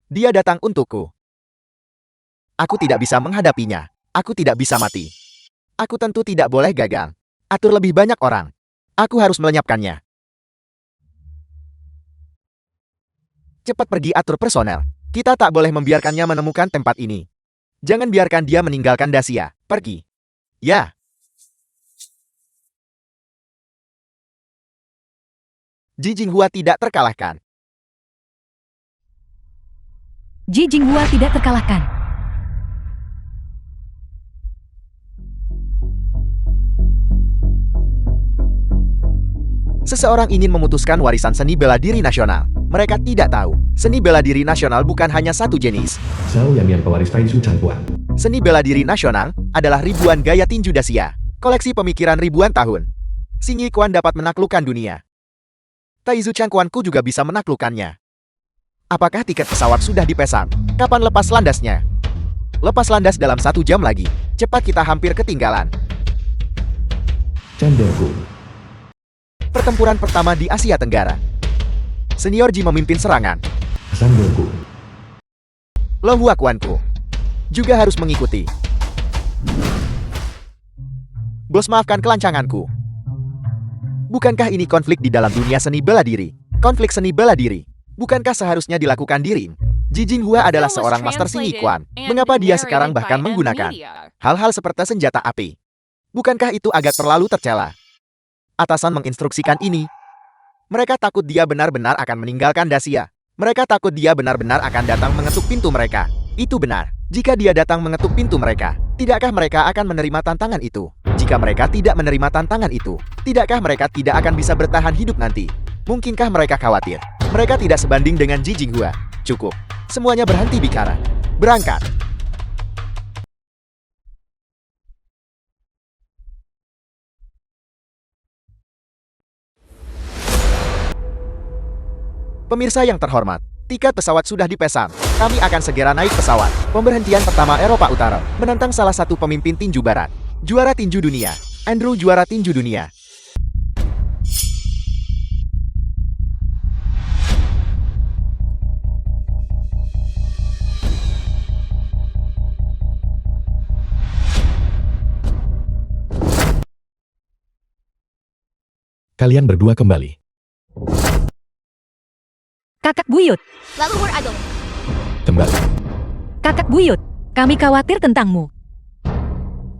Speaker 1: Dia datang untukku. Aku tidak bisa menghadapinya. Aku tidak bisa mati. Aku tentu tidak boleh gagal. Atur lebih banyak orang. Aku harus melenyapkannya. Cepat pergi atur personel. Kita tak boleh membiarkannya menemukan tempat ini. Jangan biarkan dia meninggalkan Dacia. Pergi. Ya. Ji Jinghua tidak terkalahkan.
Speaker 4: Ji Jinghua tidak terkalahkan.
Speaker 1: Seseorang ingin memutuskan warisan seni bela diri nasional. Mereka tidak tahu, seni bela diri nasional bukan hanya satu jenis.
Speaker 2: Zhao Yanyan pewaris Taizu Changguan.
Speaker 1: Seni bela diri nasional adalah ribuan gaya tinju Dacia, koleksi pemikiran ribuan tahun. Xing Yiquan dapat menaklukkan dunia. Taizu Changguanku juga bisa menaklukkannya. Apakah tiket pesawat sudah dipesan? Kapan lepas landasnya? Lepas landas dalam 1 jam lagi. Cepat, kita hampir ketinggalan.
Speaker 2: Chen Donggu.
Speaker 1: Pertempuran pertama di Asia Tenggara. Senior Ji memimpin serangan.
Speaker 2: Zhang Donggu.
Speaker 1: Lo Huakuanku juga harus mengikuti. Bos, maafkan kelancanganku. Bukankah ini konflik di dalam dunia seni bela diri? Konflik seni bela diri. Bukankah seharusnya dilakukan di ring? Ji Jinghua adalah
Speaker 3: Film was
Speaker 1: seorang master Xing
Speaker 3: translated
Speaker 1: Yiquan.
Speaker 3: and
Speaker 1: Mengapa dia
Speaker 3: narrated
Speaker 1: sekarang
Speaker 3: by
Speaker 1: bahkan menggunakan
Speaker 3: Media.
Speaker 1: hal-hal seperti senjata api? Bukankah itu agak terlalu tercela? Atasan menginstruksikan ini. Mereka takut dia benar-benar akan meninggalkan Dacia. Mereka takut dia benar-benar akan datang mengetuk pintu mereka. Itu benar. Jika dia datang mengetuk pintu mereka, tidakkah mereka akan menerima tantangan itu? Jika mereka tidak menerima tantangan itu, tidakkah mereka tidak akan bisa bertahan hidup nanti? Mungkinkah mereka khawatir? Mereka tidak sebanding dengan Ji Jinghua. Cukup. Semuanya berhenti bicara. Berangkat. Pemirsa yang terhormat, tiket pesawat sudah dipesan. Kami akan segera naik pesawat. Pemberhentian pertama Eropa Utara menentang salah satu pemimpin tinju barat. Juara tinju dunia. Andrew juara tinju dunia.
Speaker 2: Kalian berdua kembali.
Speaker 4: Kakak buyut,
Speaker 5: Leluhur Agung.
Speaker 2: Kembali.
Speaker 4: kakak buyut, kami khawatir tentangmu.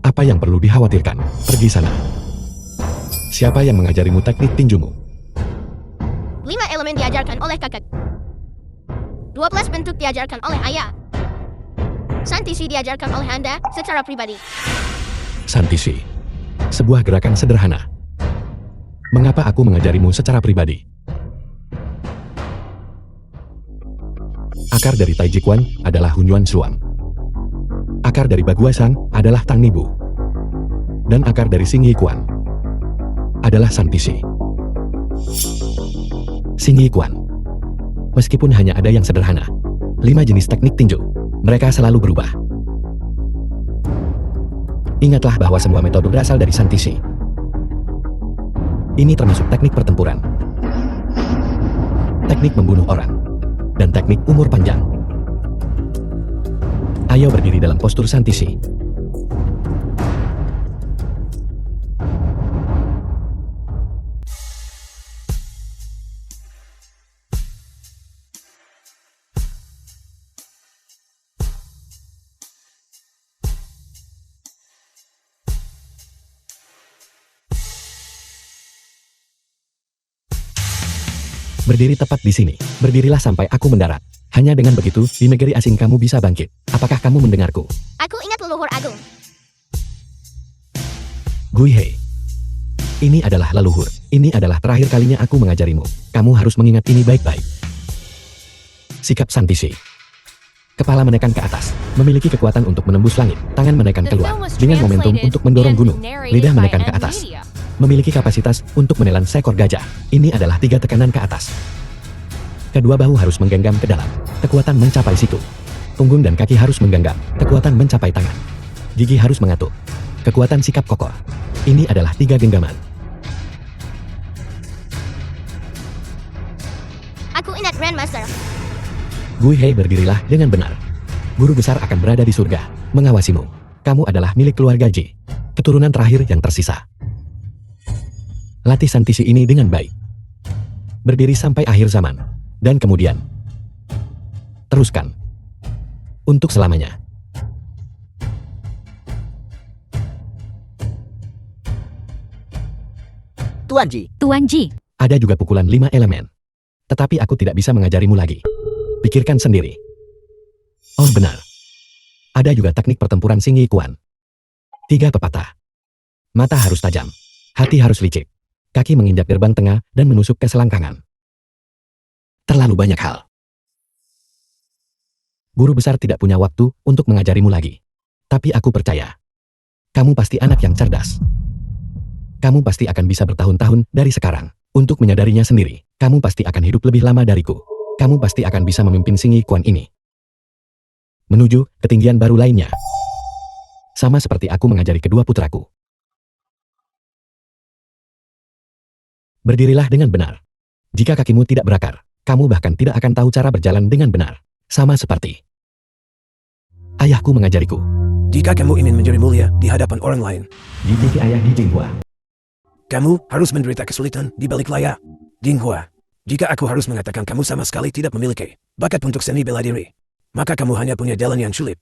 Speaker 2: Apa yang perlu dikhawatirkan? Pergi sana. Siapa yang mengajarimu teknik tinjumu?
Speaker 5: 5 elemen diajarkan oleh kakak. 12 bentuk diajarkan oleh ayah. Santisi diajarkan oleh Anda secara pribadi.
Speaker 2: Santisi. Sebuah gerakan sederhana. Mengapa aku mengajarimu secara pribadi? Akar dari Tai Chi Quan adalah Hunyuan Suang. Akar dari Baguasan adalah Tang Nibu. Dan akar dari Xing Yiquan adalah Santisi. Xing Yiquan. Meskipun hanya ada yang sederhana, 5 jenis teknik tinju, mereka selalu berubah. Ingatlah bahwa semua metode berasal dari Santisi. Ini termasuk teknik pertempuran, teknik membunuh orang, dan teknik umur panjang. Ayo berdiri dalam postur Santisi. Berdiri tepat di sini. Berdirilah sampai aku mendarat. Hanya dengan begitu, di negeri asing kamu bisa bangkit. Apakah kamu mendengarku?
Speaker 5: Aku ingat leluhur Agung.
Speaker 2: Gui Hei. Ini adalah leluhur. Ini adalah terakhir kalinya aku mengajarimu. Kamu harus mengingat ini baik-baik. Sikap Santisi. Kepala menekan ke atas. Memiliki kekuatan untuk menembus langit. Tangan menekan
Speaker 3: The
Speaker 2: keluar.
Speaker 3: film was
Speaker 2: Dengan momentum
Speaker 3: translated
Speaker 2: untuk mendorong
Speaker 3: and
Speaker 2: gunung.
Speaker 3: narrated
Speaker 2: Lidah
Speaker 3: by
Speaker 2: menekan ke atas.
Speaker 3: Media.
Speaker 2: Memiliki kapasitas untuk menelan seekor gajah. Ini adalah 3 tekanan ke atas. Kedua bahu harus menggenggam ke dalam. Kekuatan mencapai siku. Punggung dan kaki harus menggenggam. Kekuatan mencapai tangan. Gigi harus mengatuk. Kekuatan sikap kokoh. Ini adalah 3 genggaman.
Speaker 5: Aku ingat Grandmaster.
Speaker 2: Gui Hei, berdirilah dengan benar. Guru besar akan berada di surga, mengawasimu. Kamu adalah milik keluarga Ji. Keturunan terakhir yang tersisa. Latih Santisi ini dengan baik. Berdiri sampai akhir zaman. Dan kemudian teruskan. Untuk selamanya.
Speaker 1: Tuan Ji,
Speaker 4: Tuan Ji,
Speaker 2: Ada juga pukulan 5 elemen. Tetapi aku tidak bisa mengajarimu lagi. Pikirkan sendiri. Oh benar. Ada juga teknik pertempuran Xing Yi Quan. 3 pepatah. Mata harus tajam. Hati harus licik. Kaki menginjak gerbang tengah dan menusuk ke selangkangan. Terlalu banyak hal. Guru besar tidak punya waktu untuk mengajarimu lagi. Tapi aku percaya. Kamu pasti anak yang cerdas. Kamu pasti akan bisa bertahun-tahun dari sekarang. Untuk menyadarinya sendiri, kamu pasti akan hidup lebih lama dariku. Kamu pasti akan bisa memimpin Xing Yi Quan ini. Menuju ketinggian baru lainnya. Sama seperti aku mengajari kedua putraku. Berdirilah dengan benar. Jika kakimu tidak berakar, kamu bahkan tidak akan tahu cara berjalan dengan benar. Sama seperti ayahku mengajariku.
Speaker 6: Jika kamu ingin menjadi mulia di hadapan orang lain,
Speaker 2: Dididik ayah di Jinghua.
Speaker 6: kamu harus menderita kesulitan di balik layar. Jinghua, jika aku harus mengatakan kamu sama sekali tidak memiliki bakat untuk seni bela diri, maka kamu hanya punya jalan yang sulit.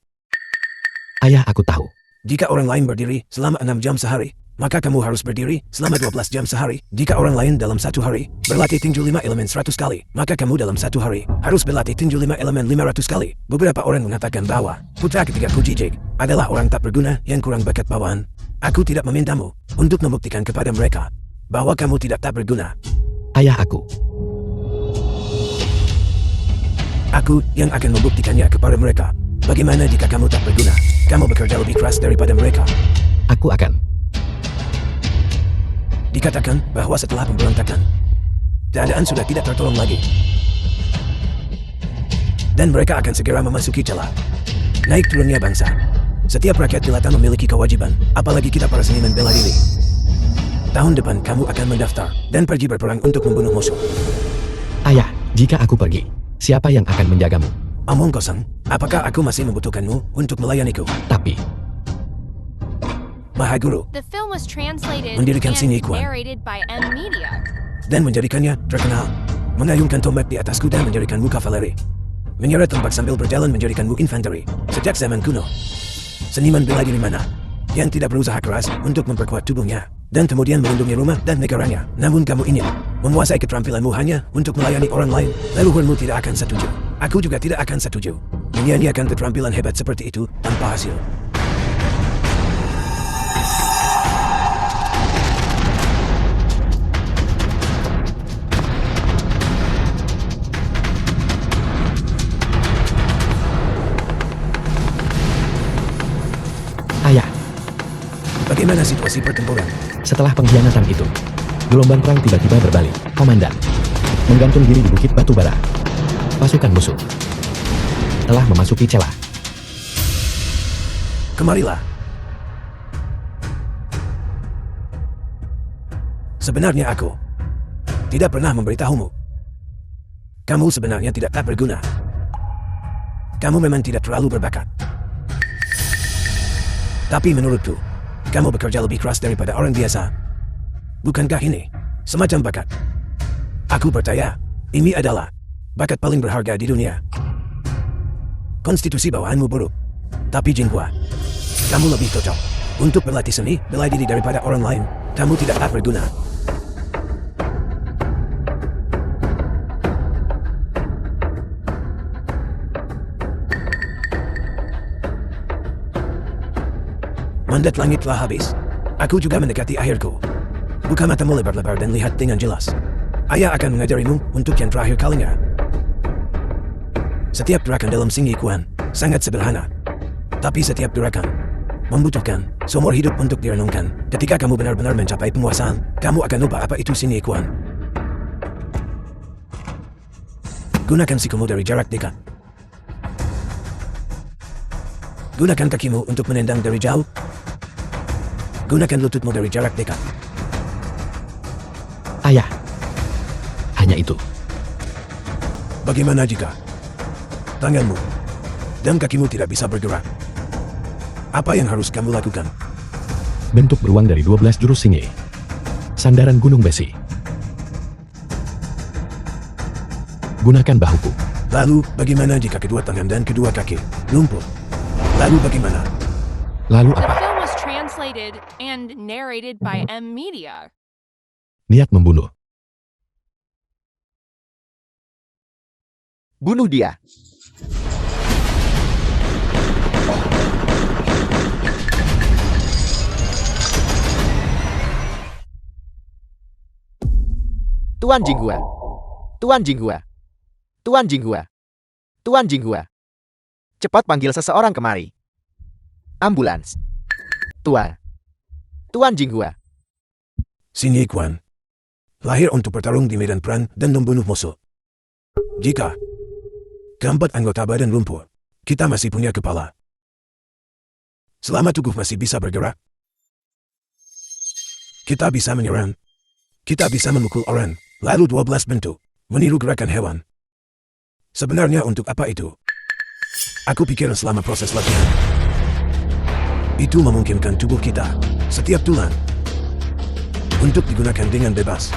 Speaker 2: Ayah, aku tahu.
Speaker 6: Jika orang lain berdiri selama 6 jam sehari, maka kamu harus berdiri selama 12 jam sehari. Jika orang lain dalam satu hari berlatih tinju 5 elemen 100 kali, maka kamu dalam satu hari harus berlatih tinju 5 elemen 500 kali. Beberapa orang mengatakan bahwa putra ketiga Kujijik adalah orang tak berguna yang kurang bakat bawaan. Aku tidak memintamu untuk membuktikan kepada mereka bahwa kamu tidak tak berguna.
Speaker 2: Ayah, aku.
Speaker 6: Aku yang akan membuktikannya kepada mereka. Bagaimana jika kamu tak berguna? Kamu bekerja lebih keras daripada mereka.
Speaker 2: Aku akan.
Speaker 6: Dikatakan bahwa setelah pemberontakan, keadaan sudah tidak tertolong lagi. Dan mereka akan segera memasuki celah naik turunnya bangsa. Setiap rakyat jelata memiliki kewajiban, apalagi kita para seniman bela diri. Tahun depan kamu akan mendaftar dan pergi berperang untuk membunuh musuh.
Speaker 2: Ayah, jika aku pergi, siapa yang akan menjagamu?
Speaker 6: Omong kosong, apakah aku masih membutuhkanmu untuk melayaniku?
Speaker 2: Tapi,
Speaker 6: Mahaguru,
Speaker 3: The film was translated
Speaker 6: Mendirikan
Speaker 3: and
Speaker 6: Xing Yi Quan.
Speaker 3: narrated by M Media.
Speaker 6: dan menjadikannya terkenal. Mengayunkan tombak di atas kuda menjadikanmu kavaleri. Menyeret tombak sambil berjalan menjadikanmu infanteri. Sejak zaman kuno, seniman bela diri mana yang tidak berusaha keras untuk memperkuat tubuhnya dan kemudian melindungi rumah dan negaranya. Namun kamu ingin menguasai keterampilanmu hanya untuk melayani orang lain. Leluhurmu tidak akan setuju. Aku juga tidak akan setuju menyanyiakan keterampilan hebat seperti itu tanpa hasil.
Speaker 2: ayah,
Speaker 6: Bagaimana situasi pertempuran?
Speaker 2: setelah pengkhianatan itu, gelombang perang tiba-tiba berbalik. Komandan menggantung diri di Bukit Batu Bara. Pasukan musuh telah memasuki celah.
Speaker 6: Kemarilah. Sebenarnya aku tidak pernah memberitahumu. Kamu sebenarnya tidak tak berguna. Kamu memang tidak terlalu berbakat. Tapi menurutku, kamu bekerja lebih keras daripada orang biasa. Bukankah ini semacam bakat? Aku percaya, ini adalah bakat paling berharga di dunia. Konstitusi bawaanmu buruk. Tapi Jinghua, kamu lebih cocok untuk berlatih seni bela diri daripada orang lain. Kamu tidak tak berguna. Mandat langit telah habis. Aku juga mendekati akhirku. Buka matamu lebar-lebar dan lihat dengan jelas. Ayah akan mengajarimu untuk yang terakhir kalinya. Setiap gerakan dalam Xing Yi Quan sangat sederhana. Tapi setiap gerakan membutuhkan seumur hidup untuk direnungkan. Ketika kamu benar-benar mencapai penguasaan, kamu akan lupa apa itu Xing Yi Quan. Gunakan sikumu dari jarak dekat. Gunakan kakimu untuk menendang dari jauh. Gunakan lututmu dari jarak dekat.
Speaker 2: Ayah, hanya itu.
Speaker 6: Bagaimana jika tanganmu dan kakimu tidak bisa bergerak? Apa yang harus kamu lakukan?
Speaker 2: Bentuk beruang dari 12 jurus Xing Yi. Sandaran gunung besi. Gunakan bahuku.
Speaker 6: Lalu, bagaimana jika kedua tangan dan kedua kaki lumpuh? Lalu bagaimana?
Speaker 2: Lalu
Speaker 3: The
Speaker 2: apa?
Speaker 3: film was translated and narrated by M Media.
Speaker 2: Niat membunuh.
Speaker 1: Bunuh dia. Tuan Jinghua. Tuan Jinghua. Tuan Jinghua. Tuan Jinghua. Cepat panggil seseorang kemari. Ambulans. Tuan. Tuan Jinghua.
Speaker 6: Sini Quan. Lahir untuk bertarung di medan perang dan membunuh musuh. Jika keempat anggota badan lumpur, kita masih punya kepala. Selama tubuh masih bisa bergerak, kita bisa menyerang. Kita bisa memukul orang, lalu 12 bentuk, meniru gerakan hewan. Sebenarnya untuk apa itu? Aku pikir selama proses latihan, itu memungkinkan tubuh kita, setiap tulang, untuk digunakan dengan bebas.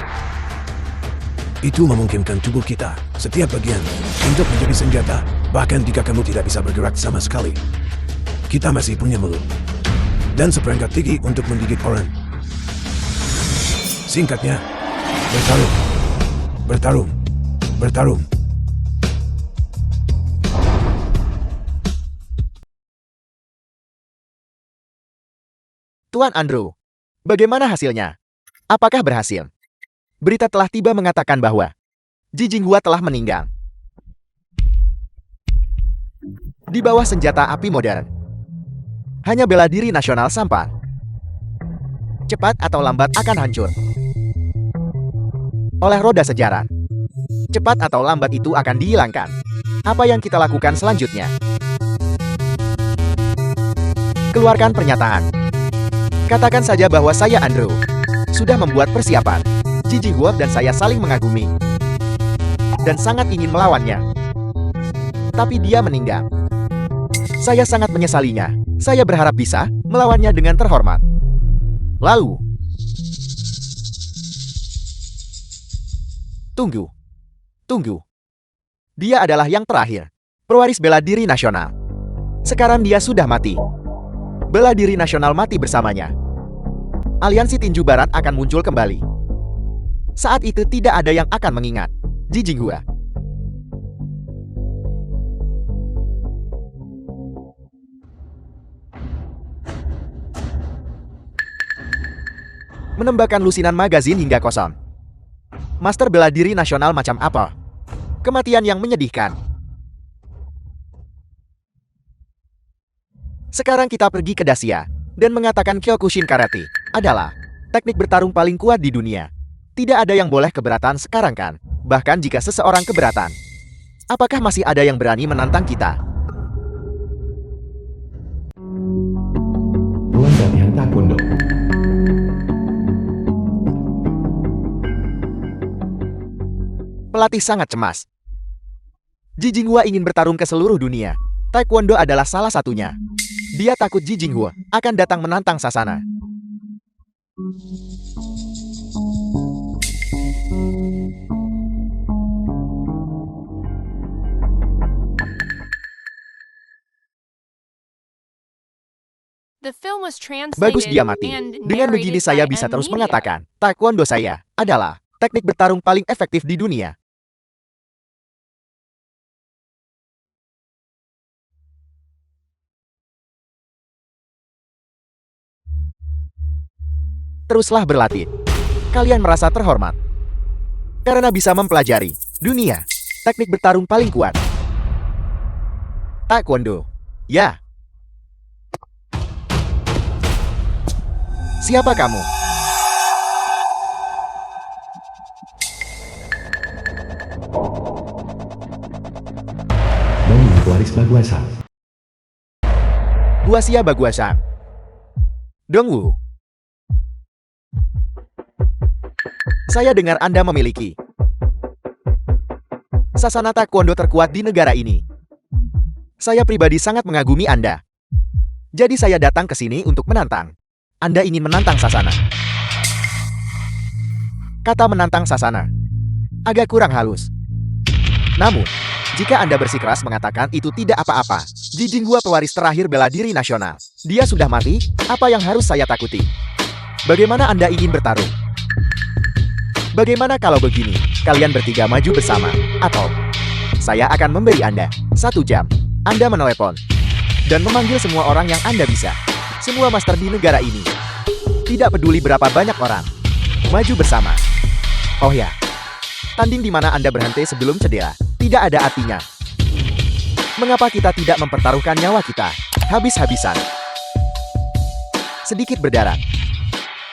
Speaker 6: Itu memungkinkan tubuh kita, setiap bagian, untuk menjadi senjata, bahkan jika kamu tidak bisa bergerak sama sekali. Kita masih punya mulut, dan seperangkat gigi untuk menggigit orang. Singkatnya, bertarung, bertarung, bertarung.
Speaker 1: Tuan Andrew, bagaimana hasilnya? Apakah berhasil? Berita telah tiba mengatakan bahwa Ji Jinghua telah meninggal. Di bawah senjata api modern. Hanya bela diri nasional sampan. Cepat atau lambat akan hancur. Oleh roda sejarah. Cepat atau lambat itu akan dihilangkan. Apa yang kita lakukan selanjutnya? Keluarkan pernyataan. Katakan saja bahwa saya Andrew sudah membuat persiapan. Ji Jinghua dan saya saling mengagumi dan sangat ingin melawannya. Tapi dia meninggal. Saya sangat menyesalinya. Saya berharap bisa melawannya dengan terhormat. Lalu, tunggu. Dia adalah yang terakhir. Pewaris bela diri nasional. Sekarang dia sudah mati. Bela diri nasional mati bersamanya. Aliansi Tinju Barat akan muncul kembali. Saat itu tidak ada yang akan mengingat Ji Jinghua. Menembakkan lusinan magazin hingga kosong. Master bela diri nasional macam apa? Kematian yang menyedihkan. Sekarang kita pergi ke Dacia dan mengatakan Kyokushin Karate adalah teknik bertarung paling kuat di dunia. Tidak ada yang boleh keberatan sekarang kan? Bahkan jika seseorang keberatan, apakah masih ada yang berani menantang kita?
Speaker 2: Ruang latihan taekwondo.
Speaker 1: Pelatih sangat cemas. Ji Jinghua ingin bertarung ke seluruh dunia. Taekwondo adalah salah satunya. Dia takut Ji Jinghua akan datang menantang Sasana.
Speaker 3: The film was translated
Speaker 1: Bagus dia mati.
Speaker 3: and
Speaker 1: Dengan begini
Speaker 3: narrated
Speaker 1: saya
Speaker 3: by
Speaker 1: bisa terus
Speaker 3: Amelia.
Speaker 1: mengatakan, Taekwondo saya adalah teknik bertarung paling efektif di dunia. Teruslah berlatih. Kalian merasa terhormat karena bisa mempelajari dunia teknik bertarung paling kuat. Taekwondo. Ya. Siapa kamu?
Speaker 2: Noni pewaris Baguasan.
Speaker 1: Guasia Baguasan. Dongwu. Saya dengar Anda memiliki Sasana Taekwondo terkuat di negara ini. Saya pribadi sangat mengagumi Anda. Jadi saya datang ke sini untuk menantang. Anda ingin menantang Sasana. Kata menantang Sasana agak kurang halus. Namun, jika Anda bersikeras mengatakan itu tidak apa-apa, Ji Jinghua pewaris terakhir bela diri nasional. Dia sudah mati, apa yang harus saya takuti? Bagaimana Anda ingin bertarung? Bagaimana kalau begini, kalian bertiga maju bersama, atau saya akan memberi Anda 1 jam. Anda menelepon dan memanggil semua orang yang Anda bisa. Semua master di negara ini. Tidak peduli berapa banyak orang. Maju bersama. Oh ya, tanding di mana Anda berhenti sebelum cedera tidak ada artinya. Mengapa kita tidak mempertaruhkan nyawa kita habis-habisan? Sedikit berdarah.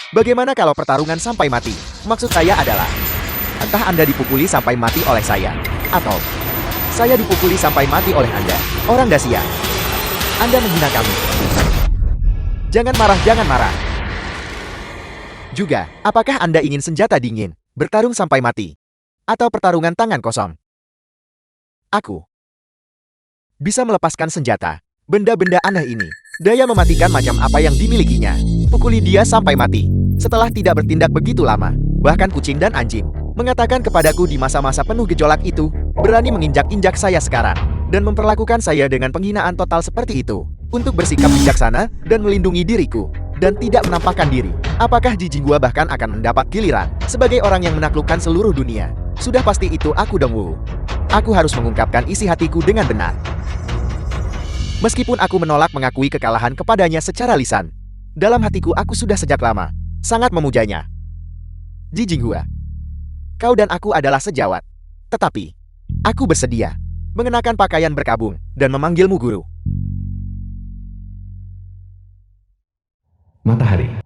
Speaker 1: Bagaimana kalau pertarungan sampai mati? Maksud saya adalah, entah Anda dipukuli sampai mati oleh saya, atau saya dipukuli sampai mati oleh Anda. Orang Dacia, Anda menghina kami. Jangan marah, jangan marah. Juga, apakah Anda ingin senjata dingin, bertarung sampai mati, atau pertarungan tangan kosong? Aku bisa melepaskan senjata, benda-benda aneh ini. Daya mematikan macam apa yang dimilikinya. Pukuli dia sampai mati. Setelah tidak bertindak begitu lama, bahkan kucing dan anjing mengatakan kepadaku di masa-masa penuh gejolak itu, berani menginjak-injak saya sekarang, dan memperlakukan saya dengan penghinaan total seperti itu, untuk bersikap bijaksana dan melindungi diriku, dan tidak menampakkan diri. Apakah Ji Jinghua bahkan akan mendapat giliran sebagai orang yang menaklukkan seluruh dunia? Sudah pasti itu aku Dongwu. Aku harus mengungkapkan isi hatiku dengan benar. Meskipun aku menolak mengakui kekalahan kepadanya secara lisan, dalam hatiku aku sudah sejak lama sangat memujanya. Ji Jinghua, kau dan aku adalah sejawat. Tetapi, aku bersedia mengenakan pakaian berkabung dan memanggilmu guru.
Speaker 2: Matahari.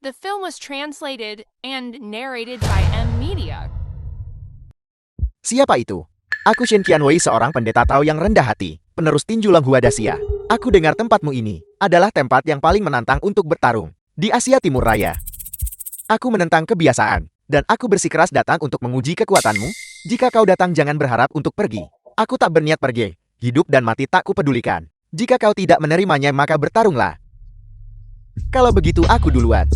Speaker 3: The film was translated and narrated by M Media.
Speaker 1: Siapa itu? Aku Shen Qianwei, seorang pendeta Tao yang rendah hati, penerus tinju Longhua Dacia. Aku dengar tempatmu ini adalah tempat yang paling menantang untuk bertarung di Asia Timur Raya. Aku menentang kebiasaan, dan aku bersikeras datang untuk menguji kekuatanmu. Jika kau datang, jangan berharap untuk pergi. Aku tak berniat pergi. Hidup dan mati tak kupedulikan. Jika kau tidak menerimanya, maka bertarunglah. Kalau begitu, aku duluan.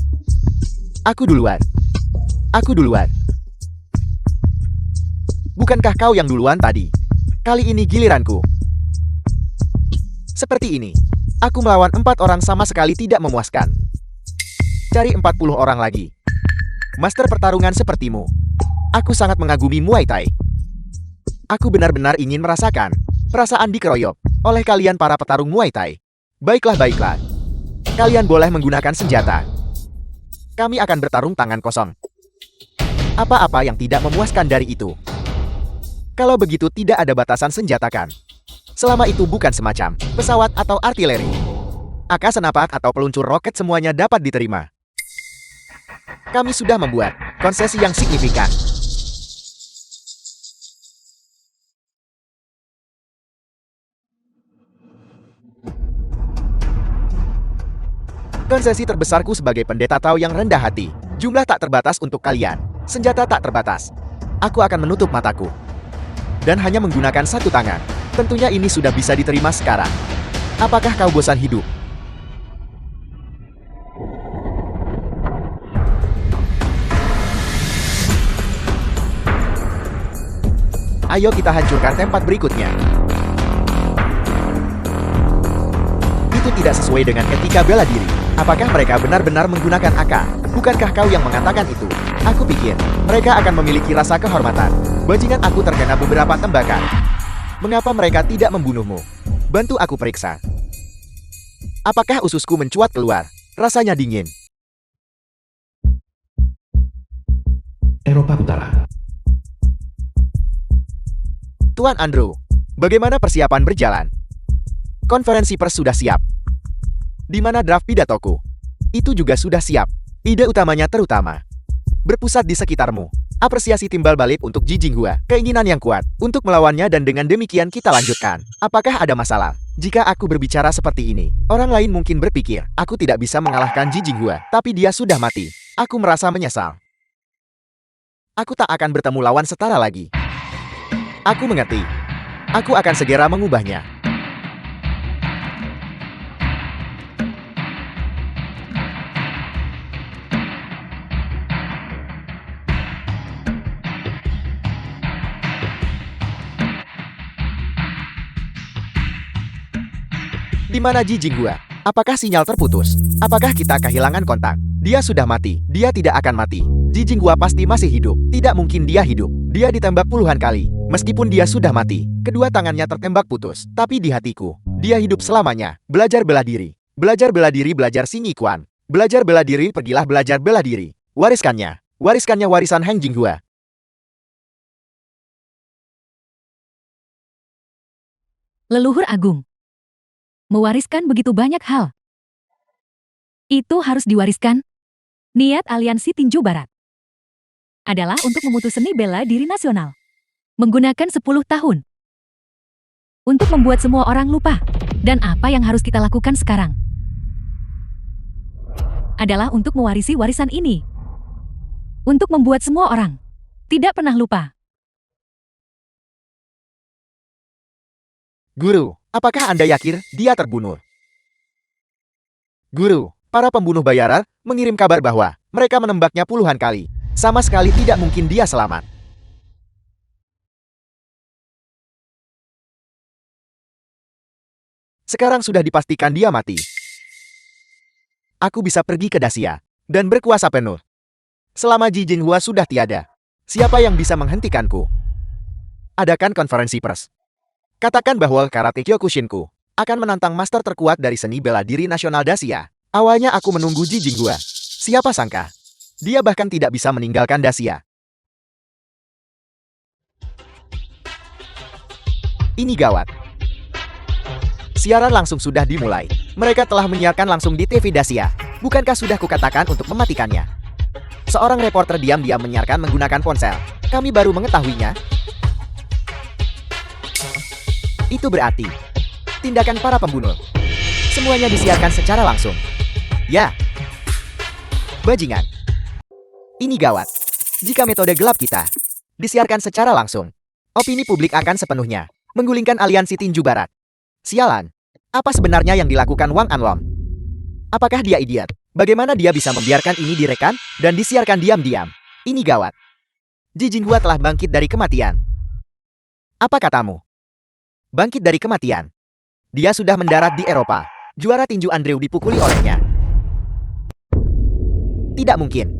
Speaker 1: Aku duluan. Aku duluan. Bukankah kau yang duluan tadi? Kali ini giliranku. Seperti ini. Aku melawan 4 orang sama sekali tidak memuaskan. Cari 40 orang lagi. Master pertarungan sepertimu. Aku sangat mengagumi Muay Thai. Aku benar-benar ingin merasakan perasaan dikeroyok oleh kalian para petarung Muay Thai. Baiklah, baiklah. Kalian boleh menggunakan senjata. Kami akan bertarung tangan kosong. Apa-apa yang tidak memuaskan dari itu. Kalau begitu tidak ada batasan senjatakan. Selama itu bukan semacam pesawat atau artileri. AK senapan atau peluncur roket, semuanya dapat diterima. Kami sudah membuat konsesi yang signifikan. Konsesi terbesarku sebagai pendeta Tao yang rendah hati. Jumlah tak terbatas untuk kalian. Senjata tak terbatas. Aku akan menutup mataku dan hanya menggunakan 1 tangan. Tentunya ini sudah bisa diterima sekarang. Apakah kau bosan hidup? Ayo kita hancurkan tempat berikutnya. Itu tidak sesuai dengan etika bela diri. Apakah mereka benar-benar menggunakan AK? Bukankah kau yang mengatakan itu? Aku pikir mereka akan memiliki rasa kehormatan. Bajingan, aku terkena beberapa tembakan. Mengapa mereka tidak membunuhmu? Bantu aku periksa. Apakah ususku mencuat keluar? Rasanya dingin.
Speaker 2: Eropa Utara.
Speaker 1: Tuan Andrew, bagaimana persiapan berjalan? Konferensi pers sudah siap. Di mana draft pidatoku? Itu juga sudah siap. Ide utamanya terutama berpusat di sekitarmu. Apresiasi timbal balik untuk Ji Jinghua. Keinginan yang kuat untuk melawannya, dan dengan demikian kita lanjutkan. Apakah ada masalah jika aku berbicara seperti ini? Orang lain mungkin berpikir aku tidak bisa mengalahkan Ji Jinghua, tapi dia sudah mati. Aku merasa menyesal. Aku tak akan bertemu lawan setara lagi. Aku mengerti. Aku akan segera mengubahnya. Di mana Ji Jinghua? Apakah sinyal terputus? Apakah kita kehilangan kontak? Dia sudah mati. Dia tidak akan mati. Ji Jinghua pasti masih hidup. Tidak mungkin dia hidup. Dia ditembak puluhan kali. Meskipun dia sudah mati, kedua tangannya tertembak putus. Tapi di hatiku, dia hidup selamanya. Belajar bela diri. Belajar bela diri, belajar Xing Yiquan. Belajar bela diri, pergilah belajar bela diri. Wariskannya. Wariskannya warisan Heng Jinghua.
Speaker 4: Leluhur Agung. Mewariskan begitu banyak hal. Itu harus diwariskan. Niat Aliansi Tinju Barat adalah untuk memutus seni bela diri nasional. Menggunakan 10 tahun. Untuk membuat semua orang lupa. Dan apa yang harus kita lakukan sekarang? Adalah untuk mewarisi warisan ini. Untuk membuat semua orang tidak pernah lupa.
Speaker 1: Guru, apakah Anda yakin dia terbunuh? Guru, para pembunuh bayaran mengirim kabar bahwa mereka menembaknya puluhan kali. Sama sekali tidak mungkin dia selamat. Sekarang sudah dipastikan dia mati. Aku bisa pergi ke Dacia dan berkuasa penuh. Selama Ji Jinghua sudah tiada, siapa yang bisa menghentikanku? Adakan konferensi pers. Katakan bahwa Karate Kyokushinku akan menantang master terkuat dari seni bela diri nasional Dacia. Awalnya aku menunggu Ji Jinghua. Siapa sangka, dia bahkan tidak bisa meninggalkan Dacia. Ini gawat. Siaran langsung sudah dimulai. Mereka telah menyiarkan langsung di TV Dacia. Bukankah sudah kukatakan untuk mematikannya? Seorang reporter diam-diam menyiarkan menggunakan ponsel. Kami baru mengetahuinya. Itu berarti tindakan para pembunuh. Semuanya disiarkan secara langsung. Ya. Bajingan. Ini gawat. Jika metode gelap kita disiarkan secara langsung, opini publik akan sepenuhnya menggulingkan aliansi tinju barat. Sialan. Apa sebenarnya yang dilakukan Wang Anlong? Apakah dia idiot? Bagaimana dia bisa membiarkan ini direkam dan disiarkan diam-diam? Ini gawat. Ji Jinghua telah bangkit dari kematian. Apa katamu? Bangkit dari kematian. Dia sudah mendarat di Eropa. Juara tinju Andrew dipukuli olehnya. Tidak mungkin.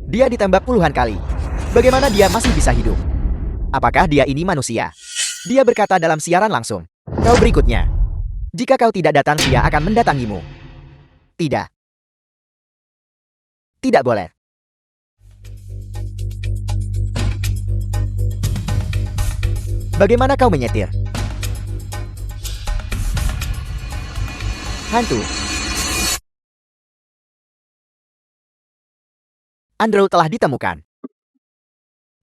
Speaker 1: Dia ditembak puluhan kali. Bagaimana dia masih bisa hidup? Apakah dia ini manusia? Dia berkata dalam siaran langsung. Kau berikutnya. Jika kau tidak datang, dia akan mendatangimu. Tidak. Tidak boleh. Bagaimana kau menyetir? Hantu. Andrew telah ditemukan.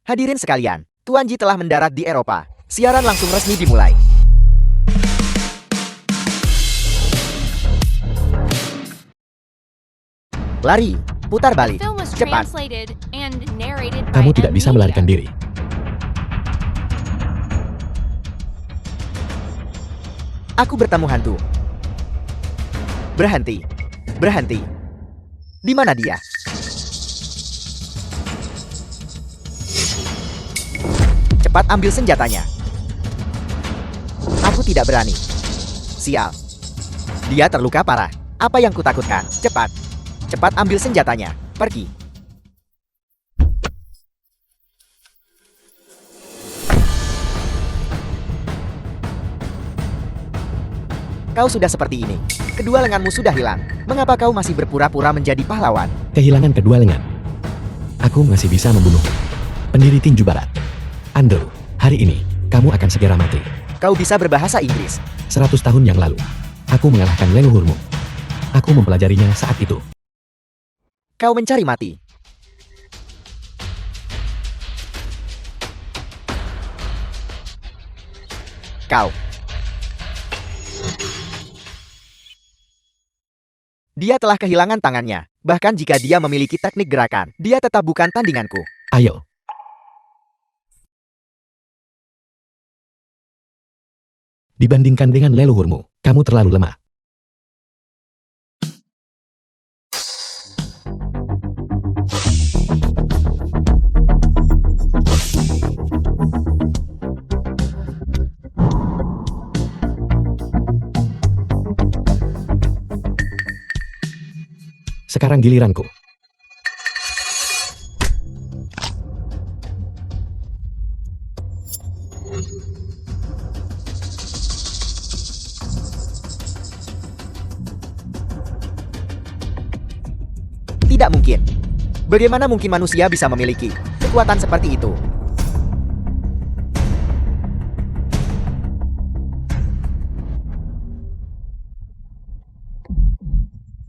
Speaker 1: Hadirin sekalian, Tuan Ji telah mendarat di Eropa. Siaran langsung resmi dimulai. Lari, putar balik,
Speaker 3: Film was
Speaker 1: cepat.
Speaker 3: translated and narrated by
Speaker 2: Kamu tidak bisa
Speaker 3: M.
Speaker 2: melarikan
Speaker 3: Media.
Speaker 2: diri.
Speaker 1: Aku bertemu hantu. Berhenti. Berhenti. Di mana dia? Cepat ambil senjatanya. Aku tidak berani. Sial. Dia terluka parah. Apa yang kutakutkan? Cepat. Cepat ambil senjatanya. Pergi. Kau sudah seperti ini. Kedua lenganmu sudah hilang. Mengapa kau masih berpura-pura menjadi pahlawan?
Speaker 2: Kehilangan kedua lengan. Aku masih bisa membunuh pendiri tinju barat. Andrew, hari ini, kamu akan segera mati.
Speaker 1: Kau bisa berbahasa Inggris.
Speaker 2: 100 tahun yang lalu, aku mengalahkan leluhurmu. Aku mempelajarinya saat itu.
Speaker 1: Kau mencari mati. Kau. Dia telah kehilangan tangannya. Bahkan jika dia memiliki teknik gerakan, dia tetap bukan tandinganku.
Speaker 2: Ayo. Dibandingkan dengan leluhurmu, kamu terlalu lemah. Sekarang giliranku.
Speaker 1: Tidak mungkin. Bagaimana mungkin manusia bisa memiliki kekuatan seperti itu?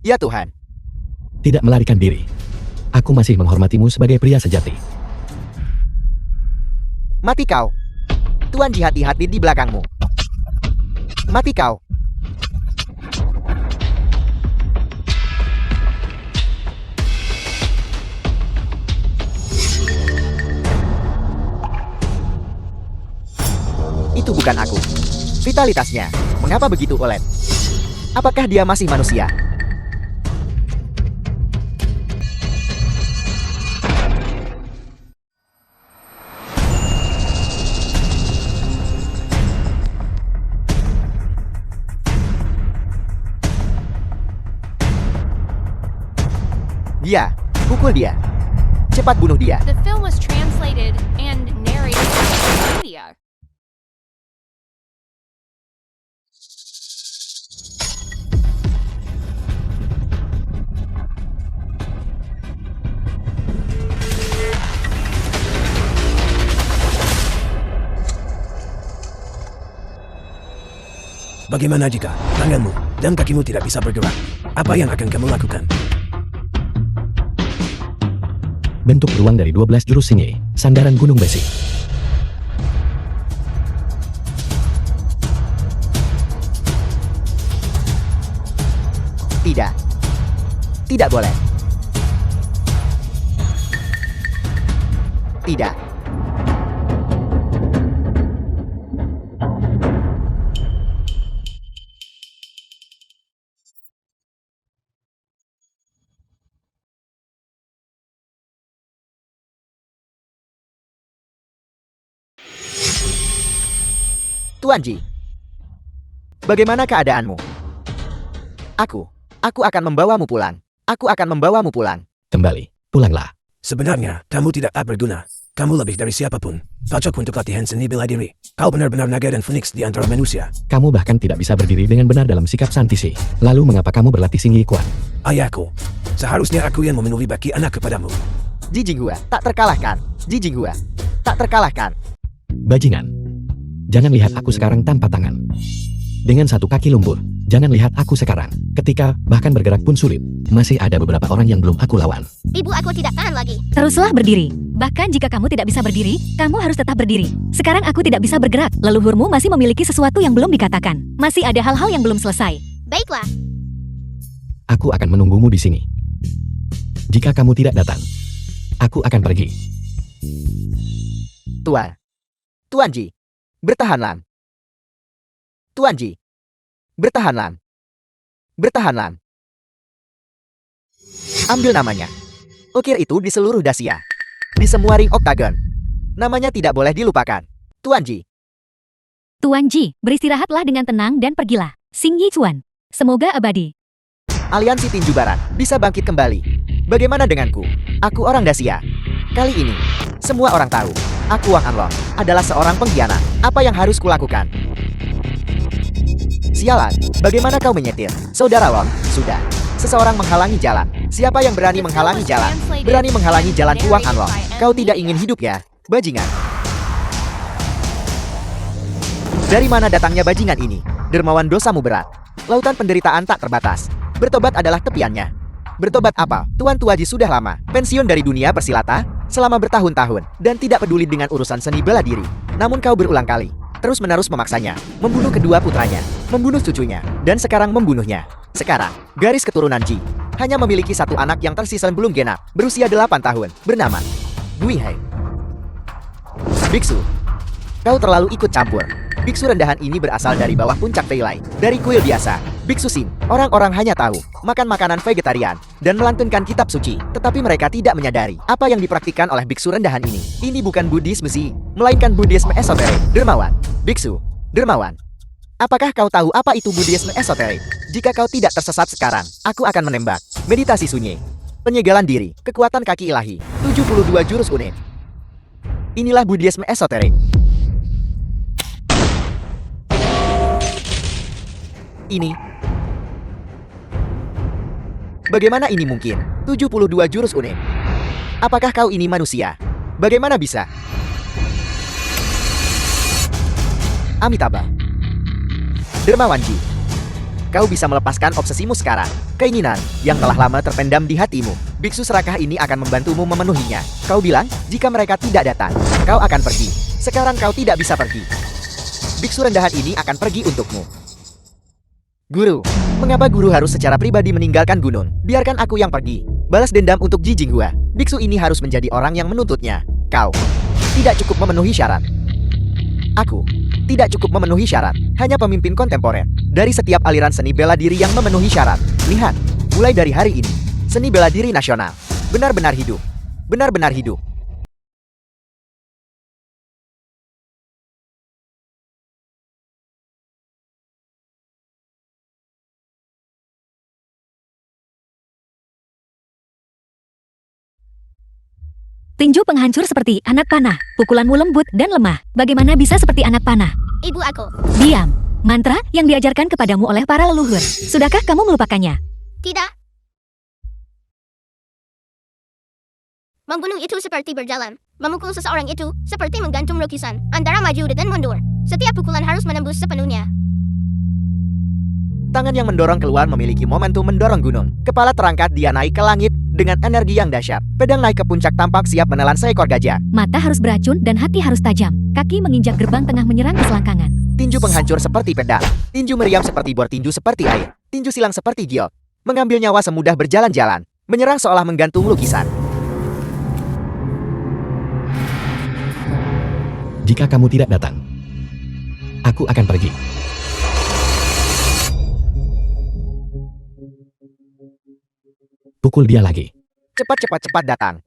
Speaker 1: Ya Tuhan,
Speaker 2: Tidak melarikan diri. Aku masih menghormatimu sebagai pria sejati.
Speaker 1: mati kau. Tuan Ji hati-hati di belakangmu. Mati kau. Itu bukan aku. Vitalitasnya, mengapa begitu OLED? Apakah dia masih manusia? Dia, pukul dia. Cepat bunuh dia.
Speaker 3: The film was translated and narrated by media.
Speaker 6: Bagaimana jika tanganmu dan kakimu tidak bisa bergerak? Apa yang akan kamu lakukan?
Speaker 2: Bentuk beruang dari 12 jurus sinye, sandaran gunung besi.
Speaker 1: Tidak. Tidak boleh. Tidak. Tuan Ji, bagaimana keadaanmu? Aku akan membawamu pulang. Aku akan membawamu pulang.
Speaker 2: Kembali, pulanglah.
Speaker 6: Sebenarnya, kamu tidak berguna. Kamu lebih dari siapapun. Cocok untuk latihan seni bela diri. Kau benar-benar naga dan phoenix di antara manusia.
Speaker 2: Kamu bahkan tidak bisa berdiri dengan benar dalam sikap santisi. Lalu mengapa kamu berlatih singi kuat?
Speaker 6: Ayahku, seharusnya aku yang memenuhi baki anak kepadamu.
Speaker 1: Ji Jinghua tak terkalahkan. Ji Jinghua tak terkalahkan.
Speaker 2: Bajingan. Jangan lihat aku sekarang tanpa tangan. Dengan satu kaki lumpur. Jangan lihat aku sekarang. Ketika bahkan bergerak pun sulit. Masih ada beberapa orang yang belum aku lawan.
Speaker 5: Ibu aku tidak tahan lagi.
Speaker 4: Teruslah berdiri. Bahkan jika kamu tidak bisa berdiri, kamu harus tetap berdiri. Sekarang aku tidak bisa bergerak. Leluhurmu masih memiliki sesuatu yang belum dikatakan. Masih ada hal-hal yang belum selesai.
Speaker 5: Baiklah.
Speaker 2: Aku akan menunggumu di sini. Jika kamu tidak datang, aku akan pergi.
Speaker 1: Tuan Ji, bertahanlah. Tuan Ji, bertahanlah. Bertahanlah. Ambil namanya. Ukir itu di seluruh Dacia. Di semua ring oktagon. Namanya tidak boleh dilupakan. Tuan Ji.
Speaker 4: Tuan Ji, beristirahatlah dengan tenang dan pergilah. Xing Yi Chuan. Semoga abadi.
Speaker 1: Aliansi Tinju Barat bisa bangkit kembali. Bagaimana denganku? Aku orang Dacia. Kali ini, semua orang tahu. Aku Wang Anlong adalah seorang pengkhianat. Apa yang harus kulakukan? Sialan, bagaimana kau menyetir? Saudara Wong, sudah. Seseorang menghalangi jalan. Siapa yang berani menghalangi jalan? Berani menghalangi jalan Wang Anlong. Kau tidak ingin hidup ya, bajingan? Dari mana datangnya bajingan ini? Dermawan dosamu berat. Lautan penderitaan tak terbatas. Bertobat adalah tepiannya. Bertobat apa? Tuan Tuaji sudah lama pensiun dari dunia persilata selama bertahun-tahun dan tidak peduli dengan urusan seni bela diri. Namun kau berulang kali terus-menerus memaksanya, membunuh kedua putranya, membunuh cucunya, dan sekarang membunuhnya. Sekarang, garis keturunan Ji hanya memiliki satu anak yang tersisa belum genap, berusia 8 tahun, bernama Gui Hei. Biksu, kau terlalu ikut campur. Biksu rendahan ini berasal dari bawah puncak Feilai, dari kuil biasa. Biksu Sin, orang-orang hanya tahu makan makanan vegetarian dan melantunkan kitab suci, tetapi mereka tidak menyadari apa yang dipraktikkan oleh biksu rendahan ini. Ini bukan Buddhisme Zi, melainkan Buddhisme esoterik. Dermawan, biksu, dermawan. Apakah kau tahu apa itu Buddhisme esoterik? Jika kau tidak tersesat sekarang, aku akan menembak. Meditasi sunyi. Penyegalan diri, kekuatan kaki ilahi, 72 jurus unik. Inilah Buddhisme esoterik. Ini. Bagaimana ini mungkin? 72 jurus unik. Apakah kau ini manusia? Bagaimana bisa? Amitabha. Dermawanji. Kau bisa melepaskan obsesimu sekarang. Keinginan yang telah lama terpendam di hatimu. Biksu serakah ini akan membantumu memenuhinya. Kau bilang, jika mereka tidak datang, kau akan pergi. Sekarang kau tidak bisa pergi. Biksu rendahan ini akan pergi untukmu. Guru, mengapa guru harus secara pribadi meninggalkan gunung? Biarkan aku yang pergi. Balas dendam untuk Ji Jinghua. Biksu ini harus menjadi orang yang menuntutnya. Kau tidak cukup memenuhi syarat. Aku tidak cukup memenuhi syarat. Hanya pemimpin kontemporer dari setiap aliran seni bela diri yang memenuhi syarat. Lihat, mulai dari hari ini, seni bela diri nasional benar-benar hidup. Benar-benar hidup.
Speaker 4: Tinju penghancur seperti anak panah. Pukulanmu lembut dan lemah. Bagaimana bisa seperti anak panah?
Speaker 5: Ibu aku.
Speaker 4: Diam. Mantra yang diajarkan kepadamu oleh para leluhur. Sudahkah kamu melupakannya?
Speaker 5: Tidak. Membunuh itu seperti berjalan. Memukul seseorang itu seperti menggantung lukisan antara maju dan mundur. Setiap pukulan harus menembus sepenuhnya.
Speaker 1: Tangan yang mendorong keluar memiliki momentum mendorong gunung. Kepala terangkat, dia naik ke langit dengan energi yang dahsyat. Pedang naik ke puncak, tampak siap menelan seekor gajah.
Speaker 4: Mata harus beracun dan hati harus tajam. Kaki menginjak gerbang tengah menyerang ke selangkangan.
Speaker 1: Tinju penghancur seperti pedang. Tinju meriam seperti bor, tinju seperti air. Tinju silang seperti giok. Mengambil nyawa semudah berjalan-jalan. Menyerang seolah menggantung lukisan.
Speaker 2: Jika kamu tidak datang, aku akan pergi. Pukul dia lagi.
Speaker 1: Cepat datang.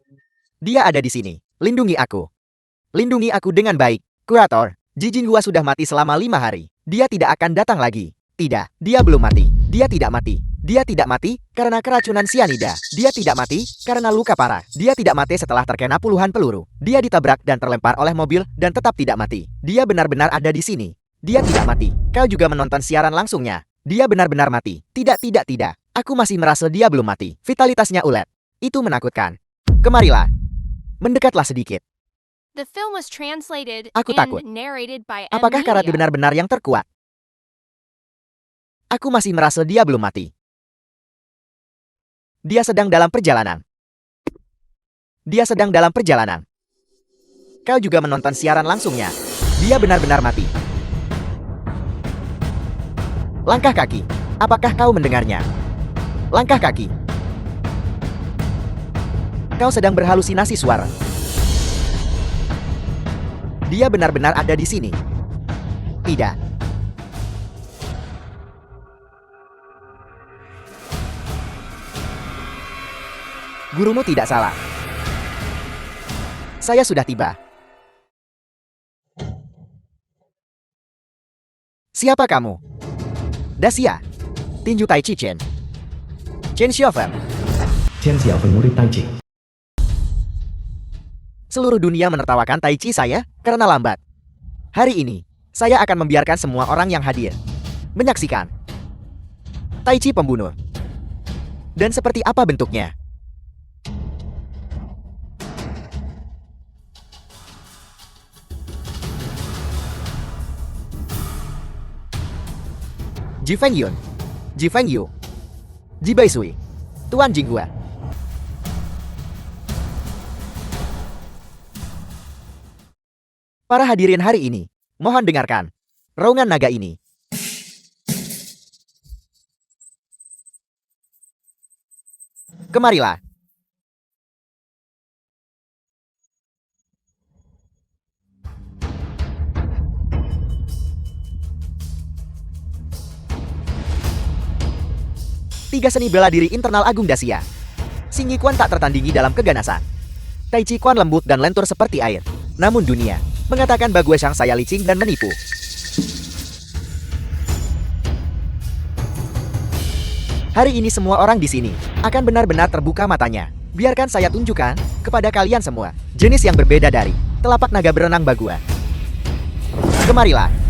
Speaker 1: Dia ada di sini. Lindungi aku. Lindungi aku dengan baik. Kurator, Ji Jinghua sudah mati selama 5 hari. Dia tidak akan datang lagi. Tidak, dia belum mati. Dia tidak mati. Dia tidak mati karena keracunan sianida. Dia tidak mati karena luka parah. Dia tidak mati setelah terkena puluhan peluru. Dia ditabrak dan terlempar oleh mobil dan tetap tidak mati. Dia benar-benar ada di sini. Dia tidak mati. Kau juga menonton siaran langsungnya. Dia benar-benar mati. Tidak. Aku masih merasa dia belum mati. Vitalitasnya ulet. Itu menakutkan. Kemarilah. Mendekatlah sedikit.
Speaker 3: The film was translated
Speaker 1: Aku takut.
Speaker 3: and narrated by M.
Speaker 1: Apakah karate
Speaker 3: Media.
Speaker 1: benar-benar yang terkuat? Aku masih merasa dia belum mati. Dia sedang dalam perjalanan. Dia sedang dalam perjalanan. Kau juga menonton siaran langsungnya. Dia benar-benar mati. Langkah kaki. Apakah kau mendengarnya? Langkah kaki. Kau sedang berhalusinasi suara. Dia benar-benar ada di sini. Tidak. Gurumu tidak salah. Saya sudah tiba. Siapa kamu? Dacia. Tinju Tai Chi Chen. Chen Xiaofen.
Speaker 2: Chen Xiaofen murid Tai Chi.
Speaker 1: Seluruh dunia menertawakan Tai Chi saya karena lambat. Hari ini, saya akan membiarkan semua orang yang hadir menyaksikan Tai Chi pembunuh. Dan seperti apa bentuknya? Ji Fengyun, Ji Fengyu, Ji Baisui, Tuan Jinghua. Para hadirin hari ini, mohon dengarkan raungan naga ini. Kemarilah. Tiga seni bela diri internal Agung Dacia. Xing Yi Quan tak tertandingi dalam keganasan. Tai Chi Quan lembut dan lentur seperti air. Namun dunia mengatakan Bagua Shang saya licin dan menipu. Hari ini semua orang di sini akan benar-benar terbuka matanya. Biarkan saya tunjukkan kepada kalian semua jenis yang berbeda dari telapak naga berenang Bagua. Kemarilah.